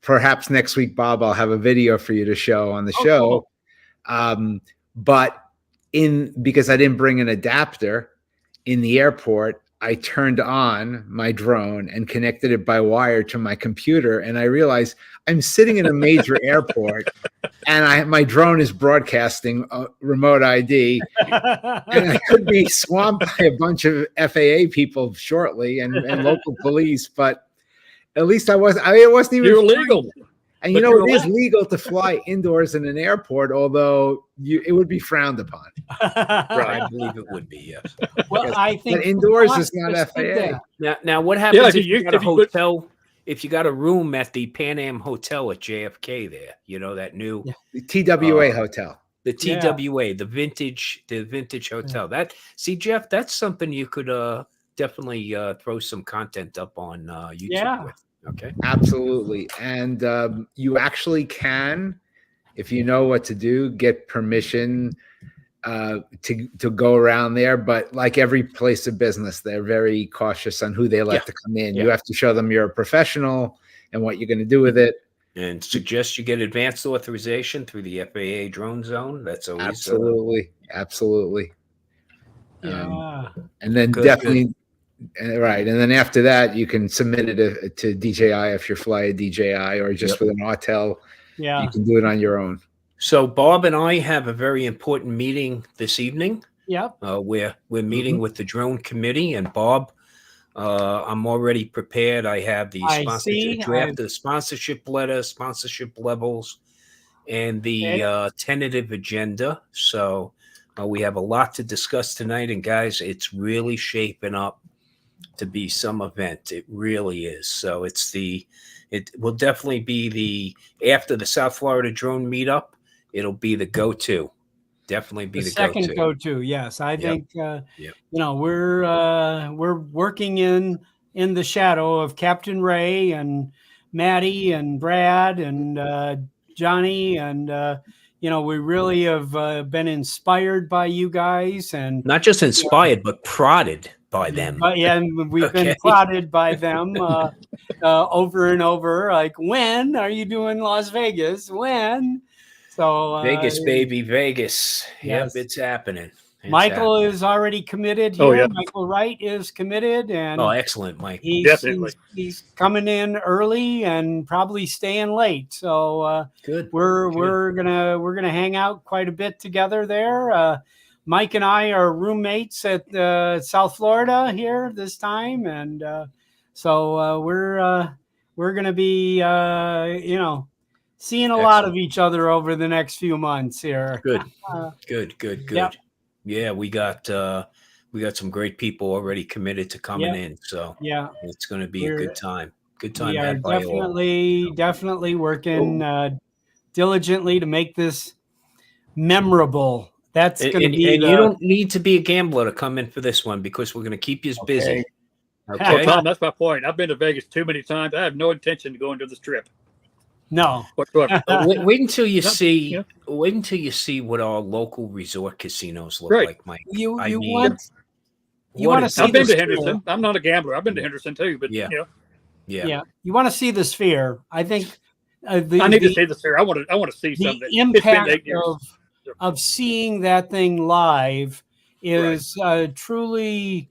perhaps next week, Bob, I'll have a video for you to show on the show. Cool. But because I didn't bring an adapter in the airport, I turned on my drone and connected it by wire to my computer. And I realized I'm sitting in a major airport and my drone is broadcasting remote ID. And I could be swamped by a bunch of FAA people shortly and local police. But at least it wasn't even You're legal. And But you know, you're it is allowed- legal to fly indoors in an airport, although it would be frowned upon. Right. I believe it would be, yes. Well, Yes. I think But indoors is Philosopher not did FAA. that. Now what happens if you got a if you put- hotel? If you got a room at the Pan Am Hotel at JFK, there, you know that new Yeah. The TWA hotel. the Yeah. TWA, the vintage hotel. That see, Jeff, that's something you could definitely throw some content up on YouTube Yeah. with. Okay. Absolutely. And you actually can, if you know what to do, get permission to go around there. But like every place of business, they're very cautious on who they let to come in. You have to show them you're a professional and what you're going to do with it. And suggest you get advanced authorization through the FAA drone zone. That's always Absolutely. Yeah. And then definitely, right. And then after that, you can submit it to DJI if you're flying DJI or just with an RTEL. Yeah. You can do it on your own. So Bob and I have a very important meeting this evening. Yep. We're meeting with the drone committee, and Bob, I'm already prepared. I have the sponsorship draft, the sponsorship letter, sponsorship levels, and the tentative agenda. So we have a lot to discuss tonight, and guys, it's really shaping up to be some event. It really is. So it will definitely be after the South Florida drone meetup. It'll be the go-to. Definitely be the second go-to. Yes, I think Yep. you know, we're working in the shadow of Captain Ray and Maddie and Brad and Johnny, and you know, we really have been inspired by you guys, and not just inspired, but prodded by them. But yeah, we've been prodded by them over and over. Like, when are you doing Las Vegas? When? So Vegas, baby, Vegas. Yes. Yep, it's happening. Michael is already committed here. Oh, yeah. Michael Wright is committed, and excellent, Mike. He's coming in early and probably staying late. So good. We're gonna hang out quite a bit together there. Mike and I are roommates at South Florida here this time, and so we're gonna be you know, seeing a lot of each other over the next few months here. Good. Yep. Yeah, we got some great people already committed to coming in, so it's going to be a good time. Good time. We are definitely working diligently to make this memorable. That's going to be. And you don't need to be a gambler to come in for this one, because we're going to keep you busy. Okay. Well, Tom, that's my point. I've been to Vegas too many times. I have no intention of going to this trip. No. Wait until you see. Wait until you see what our local resort casinos look like, Mike. You want to see? I've been to Henderson. I'm not a gambler. I've been to Henderson too, but you know. Yeah. You want to see the Sphere. I think. I need to see the Sphere. I want to see something. The impact of seeing that thing live is truly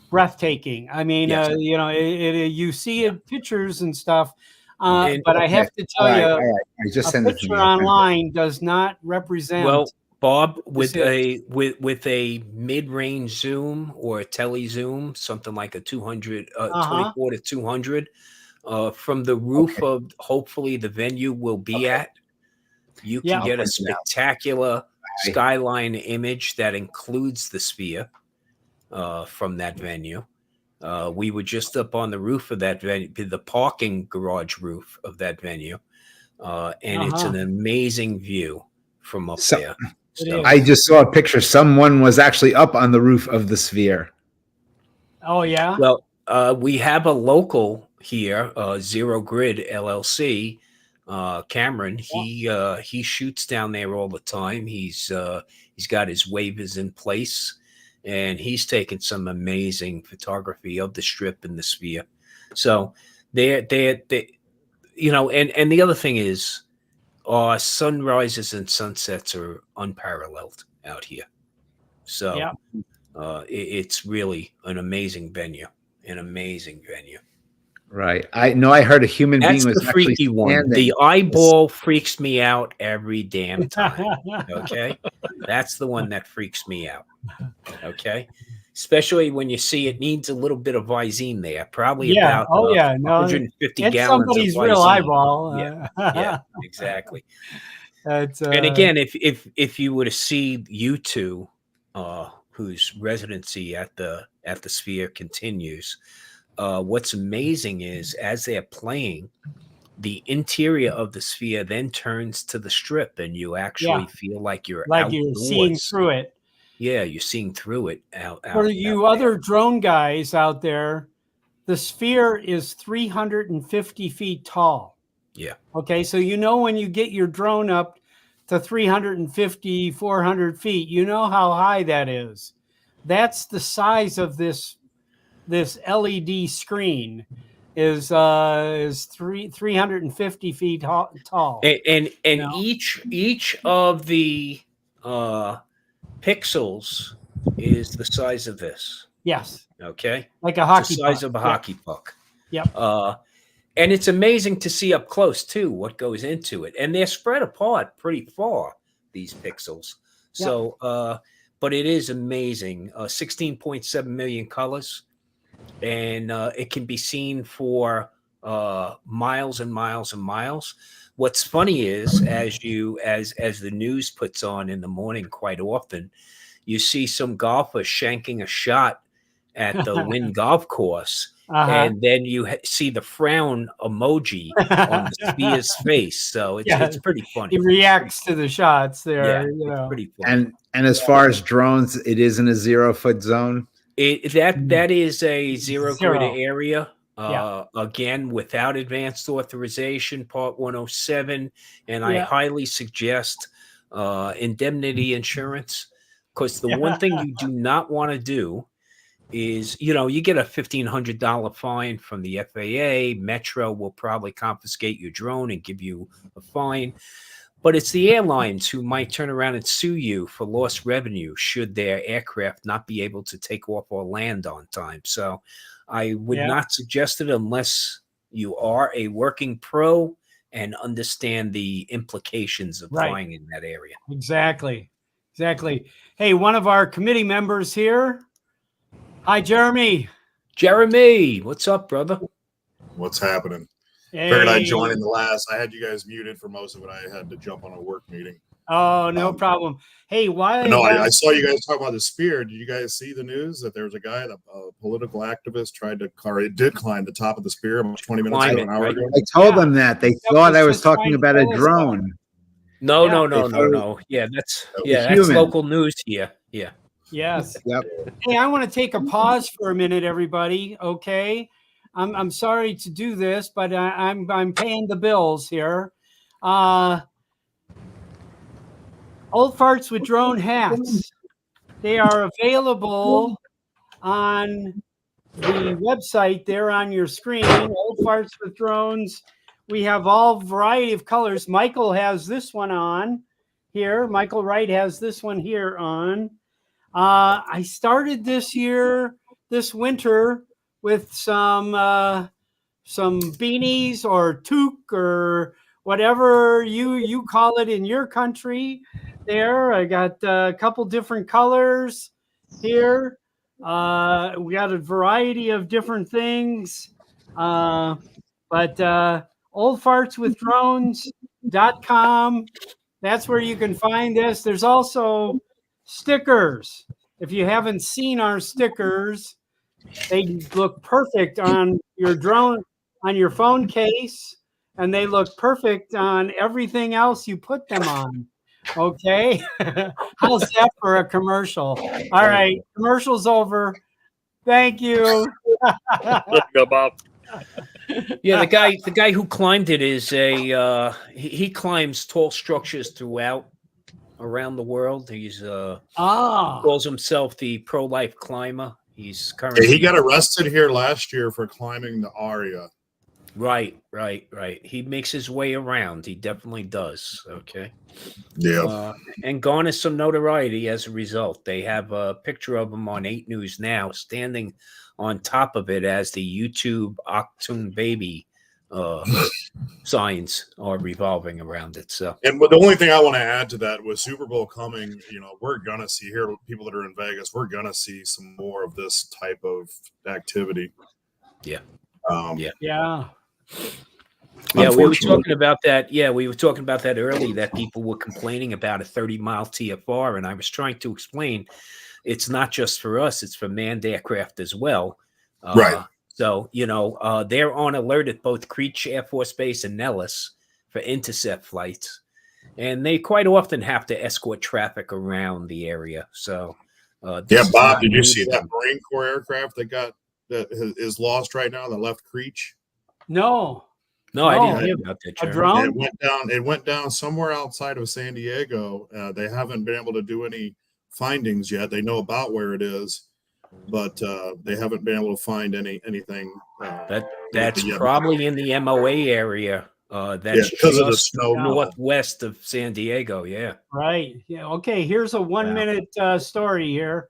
breathtaking. I mean, you know, you see it pictures and stuff. But I have to tell you, I just a picture online does not represent. Well, Bob, with a mid-range zoom or a tele zoom, something like a 200, 24 to 200, from the roof of hopefully the venue will be at, you can get a spectacular skyline image that includes the Sphere from that venue. We were just up on the roof of that venue, the parking garage roof of that venue, and it's an amazing view from up there. So, I just saw a picture. Someone was actually up on the roof of the Sphere. Oh yeah. Well, we have a local here, Zero Grid LLC. Cameron, he shoots down there all the time. He's got his waivers in place. And he's taken some amazing photography of the Strip and the Sphere. So they you know, and the other thing is, sunrises and sunsets are unparalleled out here. So it's really an amazing venue. Right. I heard a human being was the freaky one. The eyeball freaks me out every damn time. Okay. That's the one that freaks me out. Okay. especially when you see it needs a little bit of Visine there, probably Yeah. about Oh yeah. No, 150 it's gallons of somebody's real Visine. eyeball. Yeah, exactly. That's, And again, if you were to see you two, whose residency at the Sphere continues, what's amazing is as they're playing, the interior of the Sphere then turns to the Strip, and you actually feel like you're like outdoors. you're seeing through it. Yeah, you're seeing through it. For you other drone guys out there, the Sphere is 350 feet tall. Yeah. Okay, so when you get your drone up to 350, 400 feet, you know how high that is. That's the size of this LED screen is 350 feet tall. And each of the pixels is the size of this. Yes. Okay. Like a hockey the size puck. of a hockey puck. Yep. And it's amazing to see up close too what goes into it, and they're spread apart pretty far, these pixels. So, but it is amazing. 16.7 million colors, and it can be seen for miles and miles and miles. What's funny is as the news puts on in the morning, quite often you see some golfer shanking a shot at the Wynn golf course. And then you see the frown emoji on the Sphere's face. So it's pretty funny. He reacts to the shots there. Yeah, it's pretty funny. And as far as drones, it is in a 0-foot zone. That is a zero grid area. Again, without advanced authorization, Part 107. And I highly suggest indemnity insurance, because the one thing you do not want to do is, you get a $1,500 fine from the FAA. Metro will probably confiscate your drone and give you a fine. But it's the airlines who might turn around and sue you for lost revenue should their aircraft not be able to take off or land on time. So I would not suggest it unless you are a working pro and understand the implications of flying in that area. Exactly. Hey, one of our committee members here. Hi, Jeremy. Jeremy, what's up, brother? What's happening? Hey. Figured I'd join in the last. I had you guys muted for most of it. I had to jump on a work meeting. Oh, no problem. Hey, why? No, I saw you guys talk about the Sphere. Did you guys see the news that there was a guy, a political activist, did climb the top of the Sphere about 20 minutes ago, an hour ago? I told them that. They thought I was talking about a drone. No. Yeah, that's local news here. Yeah. Yes. Yep. Hey, I want to take a pause for a minute, everybody. Okay. I'm sorry to do this, but I'm paying the bills here. Old Farts with Drone hats. They are available on the website there on your screen. Old Farts with Drones. We have all variety of colors. Michael has this one on here. Michael Wright has this one here on. I started this winter with some beanies or toque or whatever you call it in your country. There, I got a couple different colors here. We got a variety of different things, but oldfartswithdrones.com. That's where you can find this. There's also stickers. If you haven't seen our stickers, they look perfect on your drone, on your phone case, and they look perfect on everything else you put them on. Okay. How's that for a commercial? All right. Commercial's over. Thank you. Go, Bob. Yeah, the guy who climbed it is he climbs tall structures around the world. He's calls himself the pro-life climber. He's currently he got arrested here last year for climbing the Aria. Right. He makes his way around. He definitely does. Okay. Yeah. And garners some notoriety as a result. They have a picture of him on 8 News Now, standing on top of it as the YouTube Octoon Baby signs are revolving around it. So, and but the only thing I want to add to that with Super Bowl coming, we're gonna see here, people that are in Vegas, we're gonna see some more of this type of activity. Yeah. Yeah. Yeah, we were talking about that. Yeah, we were talking about that early, that people were complaining about a 30-mile TFR. And I was trying to explain it's not just for us, it's for manned aircraft as well. Right. So, they're on alert at both Creech Air Force Base and Nellis for intercept flights. And they quite often have to escort traffic around the area. So, Bob, did you see that Marine Corps aircraft that is lost right now that left Creech? No, I didn't hear about that. A drone? It went down somewhere outside of San Diego. They haven't been able to do any findings yet. They know about where it is, but they haven't been able to find anything. That's probably in the MOA area. That's because of the snow northwest of San Diego. Yeah. Right. Yeah. Okay. Here's a 1 minute story here.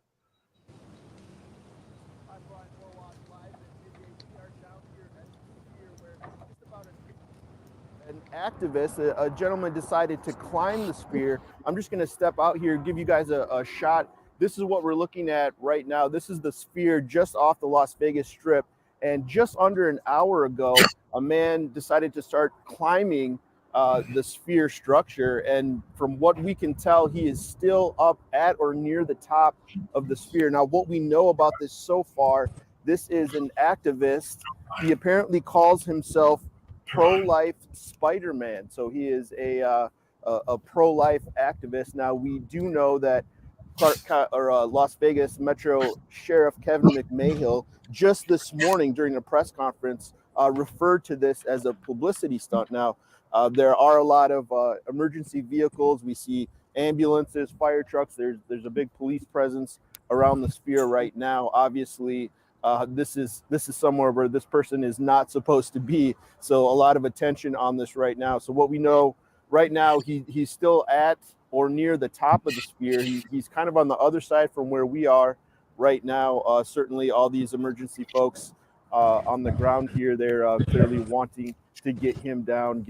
An activist, a gentleman decided to climb the spear. I'm just going to step out here, give you guys a shot. This is what we're looking at right now. This is the spear just off the Las Vegas Strip. And just under an hour ago, a man decided to start climbing the spear structure. And from what we can tell, he is still up at or near the top of the spear. Now, what we know about this so far, this is an activist. He apparently calls himself pro-life Spider-Man. So he is a pro-life activist. Now, we do know that Las Vegas Metro Sheriff Kevin McMahill just this morning during a press conference referred to this as a publicity stunt. Now, there are a lot of emergency vehicles. We see ambulances, fire trucks. There's a big police presence around the sphere right now. Obviously, this is somewhere where this person is not supposed to be. So a lot of attention on this right now. So what we know right now, he's still at or near the top of the spear. He's kind of on the other side from where we are right now. Certainly all these emergency folks on the ground here, they're clearly wanting to get him down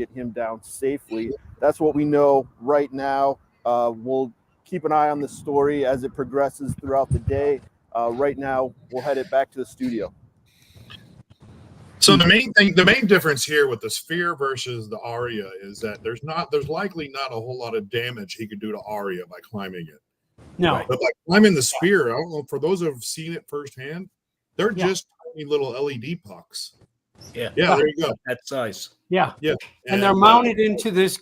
safely. That's what we know right now. We'll keep an eye on this story as it progresses throughout the day. Right now, we'll head it back to the studio. So the main difference here with the Sphere versus the Aria is that there's likely not a whole lot of damage he could do to Aria by climbing it. No, but by climbing the Sphere, I don't know, for those who have seen it firsthand, they're just tiny little LED pucks. Yeah, there you go. That size. Yeah, and they're mounted into this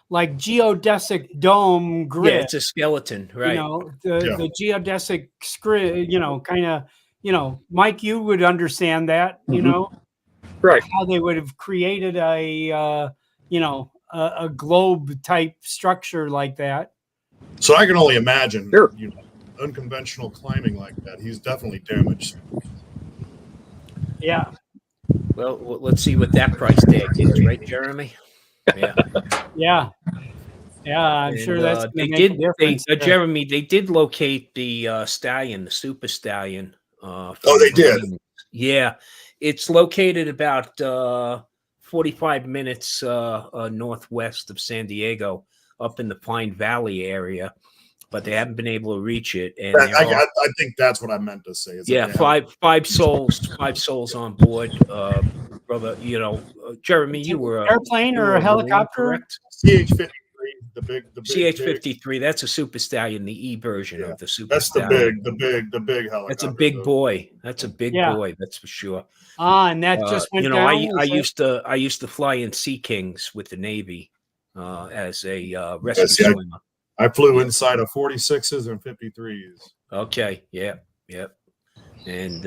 like geodesic dome grid. Yeah, it's a skeleton, right? The geodesic grid. Kind of. Mike, you would understand that. Right? How they would have created a globe type structure like that. So I can only imagine, unconventional climbing like that. He's definitely damaged. Yeah. Well, let's see what that price tag is, right, Jeremy? Yeah. I'm sure that's Jeremy. They did locate the stallion, the super stallion. They did. Yeah, it's located about 45 minutes northwest of San Diego, up in the Pine Valley area, but they haven't been able to reach it. And I think that's what I meant to say. Five souls on board, brother. Jeremy, you were airplane or a helicopter? Correct? CH-53, the big CH-53. That's a Super Stallion, the E version of the Super That's Stallion. the big helicopter. That's a big boy. That's a big boy. That's for sure. And that just went down. I used to fly in Sea Kings with the Navy as a rescue swimmer. I flew inside of 46s and 53s. Okay. Yeah. And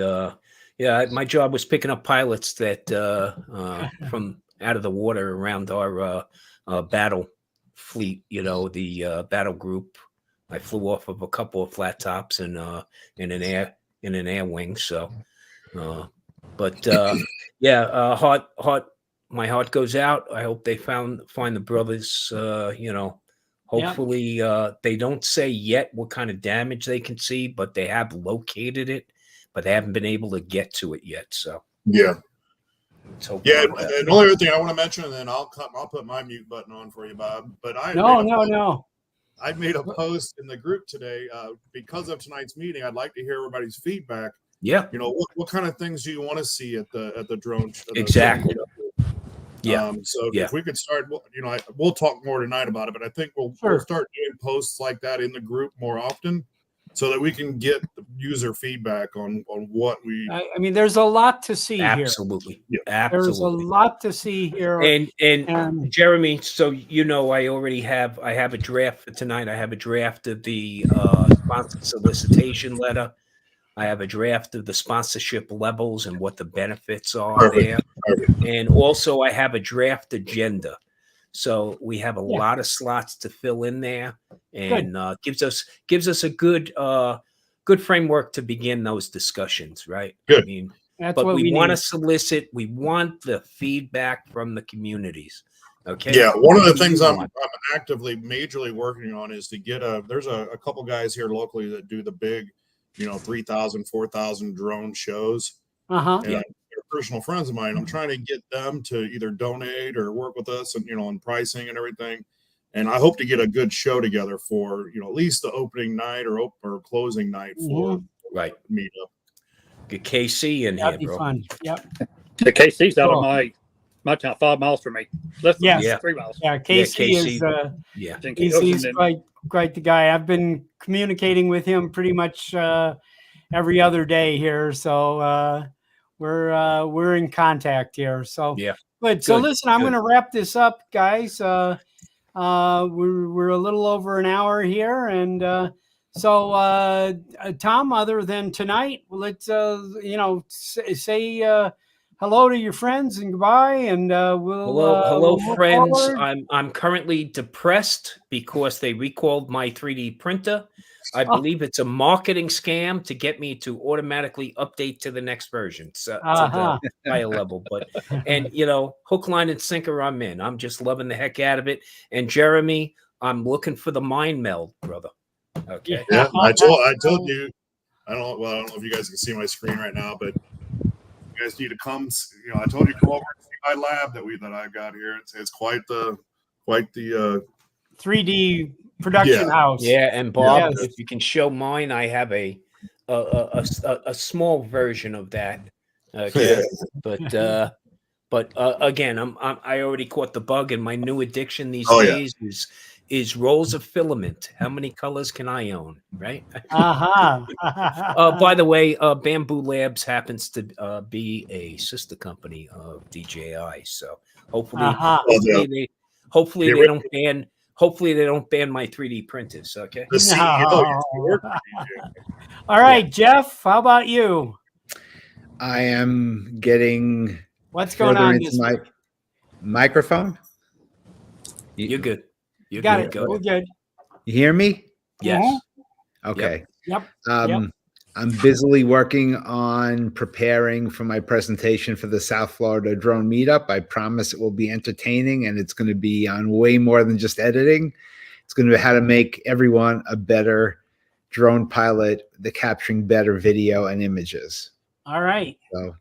my job was picking up pilots that from out of the water around our battle fleet. The battle group. I flew off of a couple of flat tops and in an air wing. So, heart. My heart goes out. I hope they find the brothers. Hopefully, they don't say yet what kind of damage they can see, but they have located it, but they haven't been able to get to it yet. So, Let's hope. Yeah, and the only other thing I want to mention, and then I'll put my mute button on for you, Bob. But No. I made a post in the group today because of tonight's meeting. I'd like to hear everybody's feedback. Yeah. You know, what kind of things do you want to see at the drone? Exactly. Yeah. So if we could start, you know, we'll talk more tonight about it, but I think we'll start doing posts like that in the group more often, so that we can get the user feedback on what we. I mean, there's a lot to see Absolutely. here. Yeah. Absolutely. There's a lot to see here. And Jeremy, so you know, I have a draft for tonight. I have a draft of the sponsor solicitation letter. I have a draft of the sponsorship levels and what the benefits are there. And also I have a draft agenda. So we have a lot of slots to fill in there, and gives us a good framework to begin those discussions, right? Good. I mean, That's but what we we want to need. solicit, we want the feedback from the communities. Okay. Yeah, one of the things I'm actively majorly working on is to get there's a couple guys here locally that do the big, you know, 3,000, 4,000 drone shows. And they're personal friends of mine. I'm trying to get them to either donate or work with us, and, you know, on pricing and everything. And I hope to get a good show together for, you know, at least the opening night or closing night for meetup. Get KC in That'd here, be bro. fun. Yep. The KC's out of my town, 5 miles from me. Less than 3 miles. Yeah, Casey he's quite the guy. I've been communicating with him pretty much every other day here. So we're in contact here. So good. So listen, I'm going to wrap this up, guys. We're a little over an hour here, and so Tom, other than tonight, let's say hello to your friends and goodbye, and hello we'll friends. forward. I'm currently depressed because they recalled my 3D printer. I believe it's a marketing scam to get me to automatically update to the next version, to the higher level. But and you know, hook, line, and sinker, I'm in. I'm just loving the heck out of it. And Jeremy, I'm looking for the mind meld, brother. Okay. Yeah, I told you. I don't know if you guys can see my screen right now, but you guys need to come. You know, I told you to come over and see my lab that I've got here. It's quite the 3D production house. Yeah, and Bob, if you can show mine, I have a small version of that. Okay, but again, I already caught the bug, and my new addiction these days is rolls of filament. How many colors can I own? Right. By the way, Bamboo Labs happens to be a sister company of DJI, so hopefully they don't ban. Hopefully they don't ban my 3D printers. Okay. The CEO All right, Jeff. How about you? I am getting. What's going on? Into my microphone. You're good. You got it. We're good. You hear me? Yes. Okay. Yep. I'm busily working on preparing for my presentation for the South Florida Drone Meetup. I promise it will be entertaining, and it's going to be on way more than just editing. It's going to be how to make everyone a better drone pilot, capturing better video and images. All right. So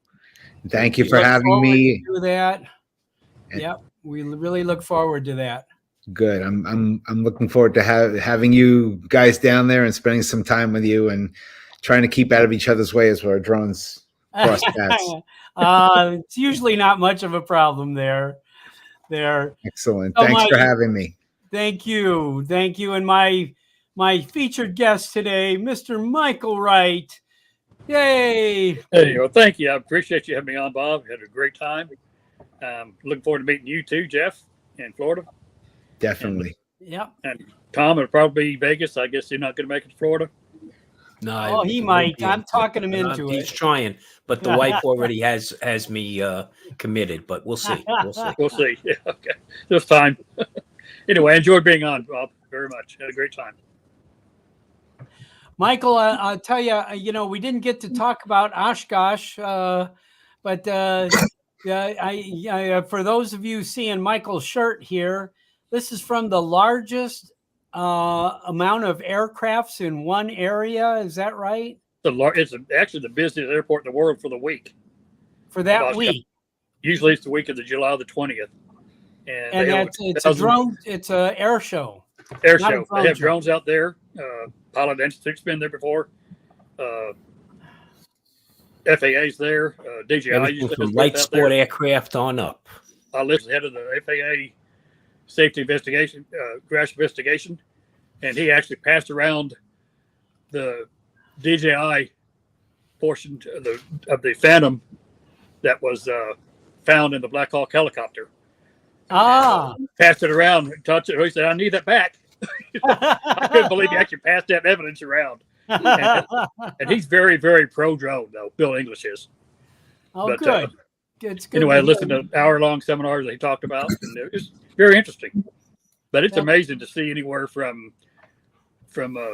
thank you for having me. Do that. Yep. We really look forward to that. Good. I'm looking forward to having you guys down there and spending some time with you and trying to keep out of each other's way as our drones cross paths. It's usually not much of a problem there. Excellent. Thanks for having me. Thank you. And my featured guest today, Mr. Michael Wright. Yay. Hey, well, thank you. I appreciate you having me on, Bob. Had a great time. Looking forward to meeting you too, Jeff, in Florida. Definitely. And Tom, it'll probably be Vegas. I guess you're not going to make it to Florida. No, he might. I'm talking him into it. He's trying, but the wife already has me committed. But we'll see. We'll see. Yeah, okay. This time. Anyway, I enjoyed being on, Bob, very much. Had a great time. Michael, I'll tell you, we didn't get to talk about Oshkosh, but for those of you seeing Michael's shirt here, this is from the largest amount of aircrafts in one area. Is that right? It's actually the busiest airport in the world for the week. For that week. Usually it's the week of the July the 20th. And it's a drone. It's an air show. Air show. They have drones out there. Pilot Institute's been there before. FAA's there. DJI from light sport aircraft on up. I live head of the FAA safety investigation, crash investigation, and he actually passed around the DJI portion of the Phantom that was found in the Black Hawk helicopter. Passed it around, touched it. He said, "I need that back." I couldn't believe he actually passed that evidence around. And he's very, very pro drone, though. Bill English is. Oh, but, good. It's good. Anyway, I listened to hour-long seminars they talked about, and it was very interesting. But it's amazing to see anywhere from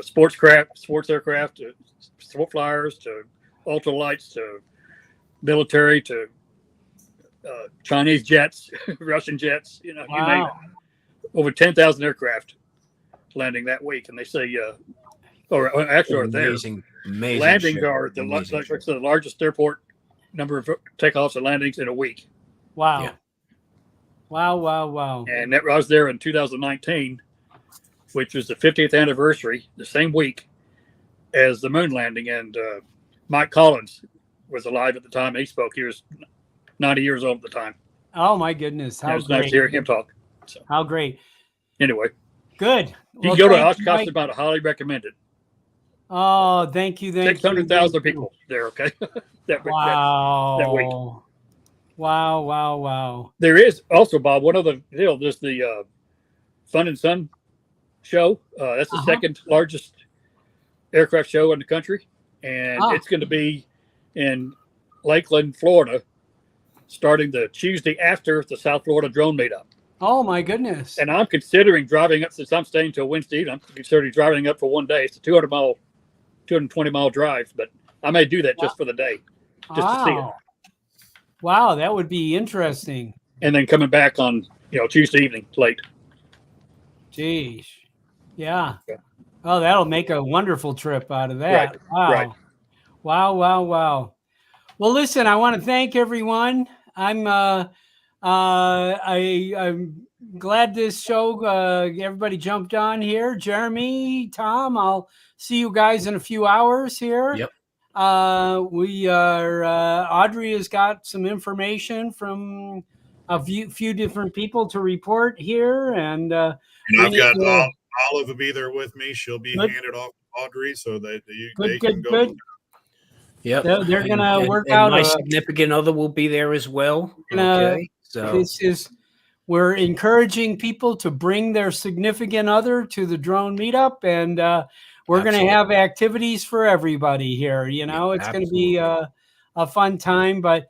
sports aircraft to sport flyers to ultralights to military to Chinese jets, Russian jets. You name it. Over 10,000 aircraft landing that week, and they say, or actually, amazing landings are the largest airport number of takeoffs and landings in a week. Wow. Yeah. Wow. And I was there in 2019, which was the 50th anniversary, the same week as the moon landing. And Mike Collins was alive at the time. And he spoke. He was 90 years old at the time. Oh, my goodness. How it was nice to hear him talk. So. How great. Anyway. Good. You can go to Oshkosh, about highly recommend it. Oh, thank you. 600,000 people there, okay? that week. Wow. There is also, Bob, one other deal. There's the Fun and Sun show. That's the second largest aircraft show in the country. And it's going to be in Lakeland, Florida, starting the Tuesday after the South Florida drone meetup. Oh, my goodness. And I'm considering driving up, since I'm staying till Wednesday evening, I'm considering driving up for one day. It's a 220-mile drive, but I may do that just for the day, just to see it. Wow, that would be interesting. And then coming back on, Tuesday evening late. Geez. Yeah. Oh, that'll make a wonderful trip out of that. Right. Wow. Right. Wow. Well, listen, I want to thank everyone. I'm glad this show, everybody jumped on here. Jeremy, Tom, I'll see you guys in a few hours here. Yep. We are, Audrey has got some information from a few different people to report here. And I've got Olive will be there with me. She'll be handed off to Audrey so that they can go. Good. Yep. They're going to work out. My significant other will be there as well. Okay. So we're encouraging people to bring their significant other to the drone meetup, and we're going to have activities for everybody here. It's going to be a fun time. But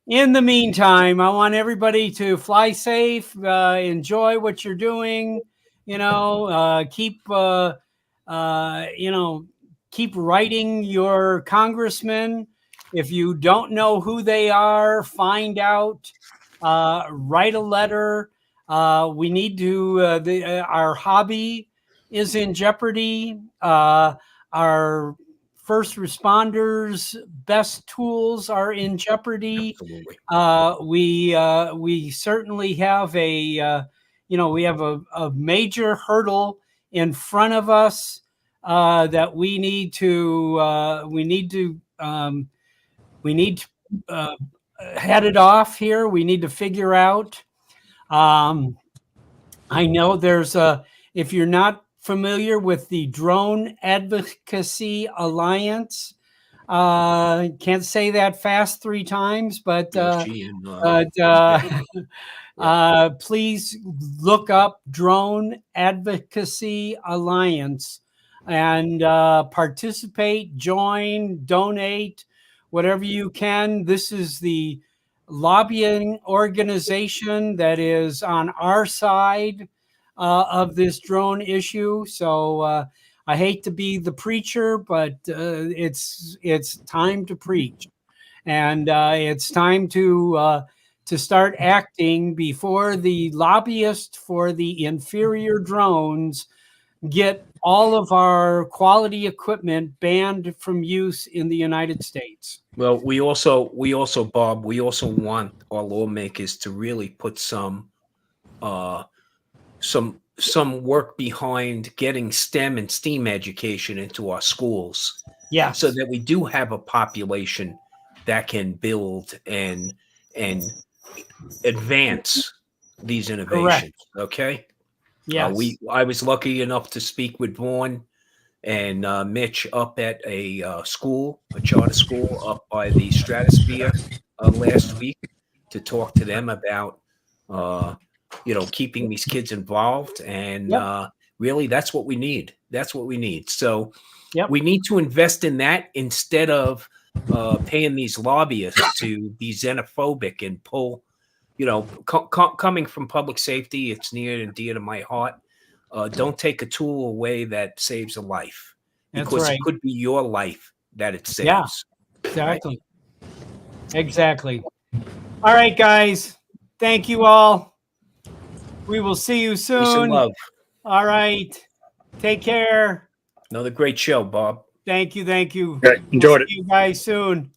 in the meantime, I want everybody to fly safe, enjoy what you're doing. Keep writing your congressman. If you don't know who they are, find out. Write a letter. We need to. Our hobby is in jeopardy. Our first responders' best tools are in jeopardy. We certainly have a major hurdle in front of us that we need to head it off here. We need to figure out. I know there's if you're not familiar with the Drone Advocacy Alliance, can't say that fast 3 times, but please look up Drone Advocacy Alliance and participate, join, donate, whatever you can. This is the lobbying organization that is on our side of this drone issue. So I hate to be the preacher, but it's time to preach, and it's time to start acting before the lobbyists for the inferior drones get all of our quality equipment banned from use in the United States. Well, we also, Bob, we also want our lawmakers to really put some work behind getting STEM and STEAM education into our schools. Yeah. So that we do have a population that can build and advance these innovations. Correct. Okay. Yes. I was lucky enough to speak with Vaughn and Mitch up at a school, a charter school up by the Stratosphere last week to talk to them about, keeping these kids involved. And really, that's what we need. That's what we need. So we need to invest in that instead of paying these lobbyists to be xenophobic and pull, coming from public safety, it's near and dear to my heart. Don't take a tool away that saves a life, because it could be your life that it saves. Yeah, exactly. Right? Exactly. All right, guys. Thank you all. We will see you soon. Peace and love. All right. Take care. Another great show, Bob. Thank you. Thank you. Okay, enjoyed it. See you guys soon.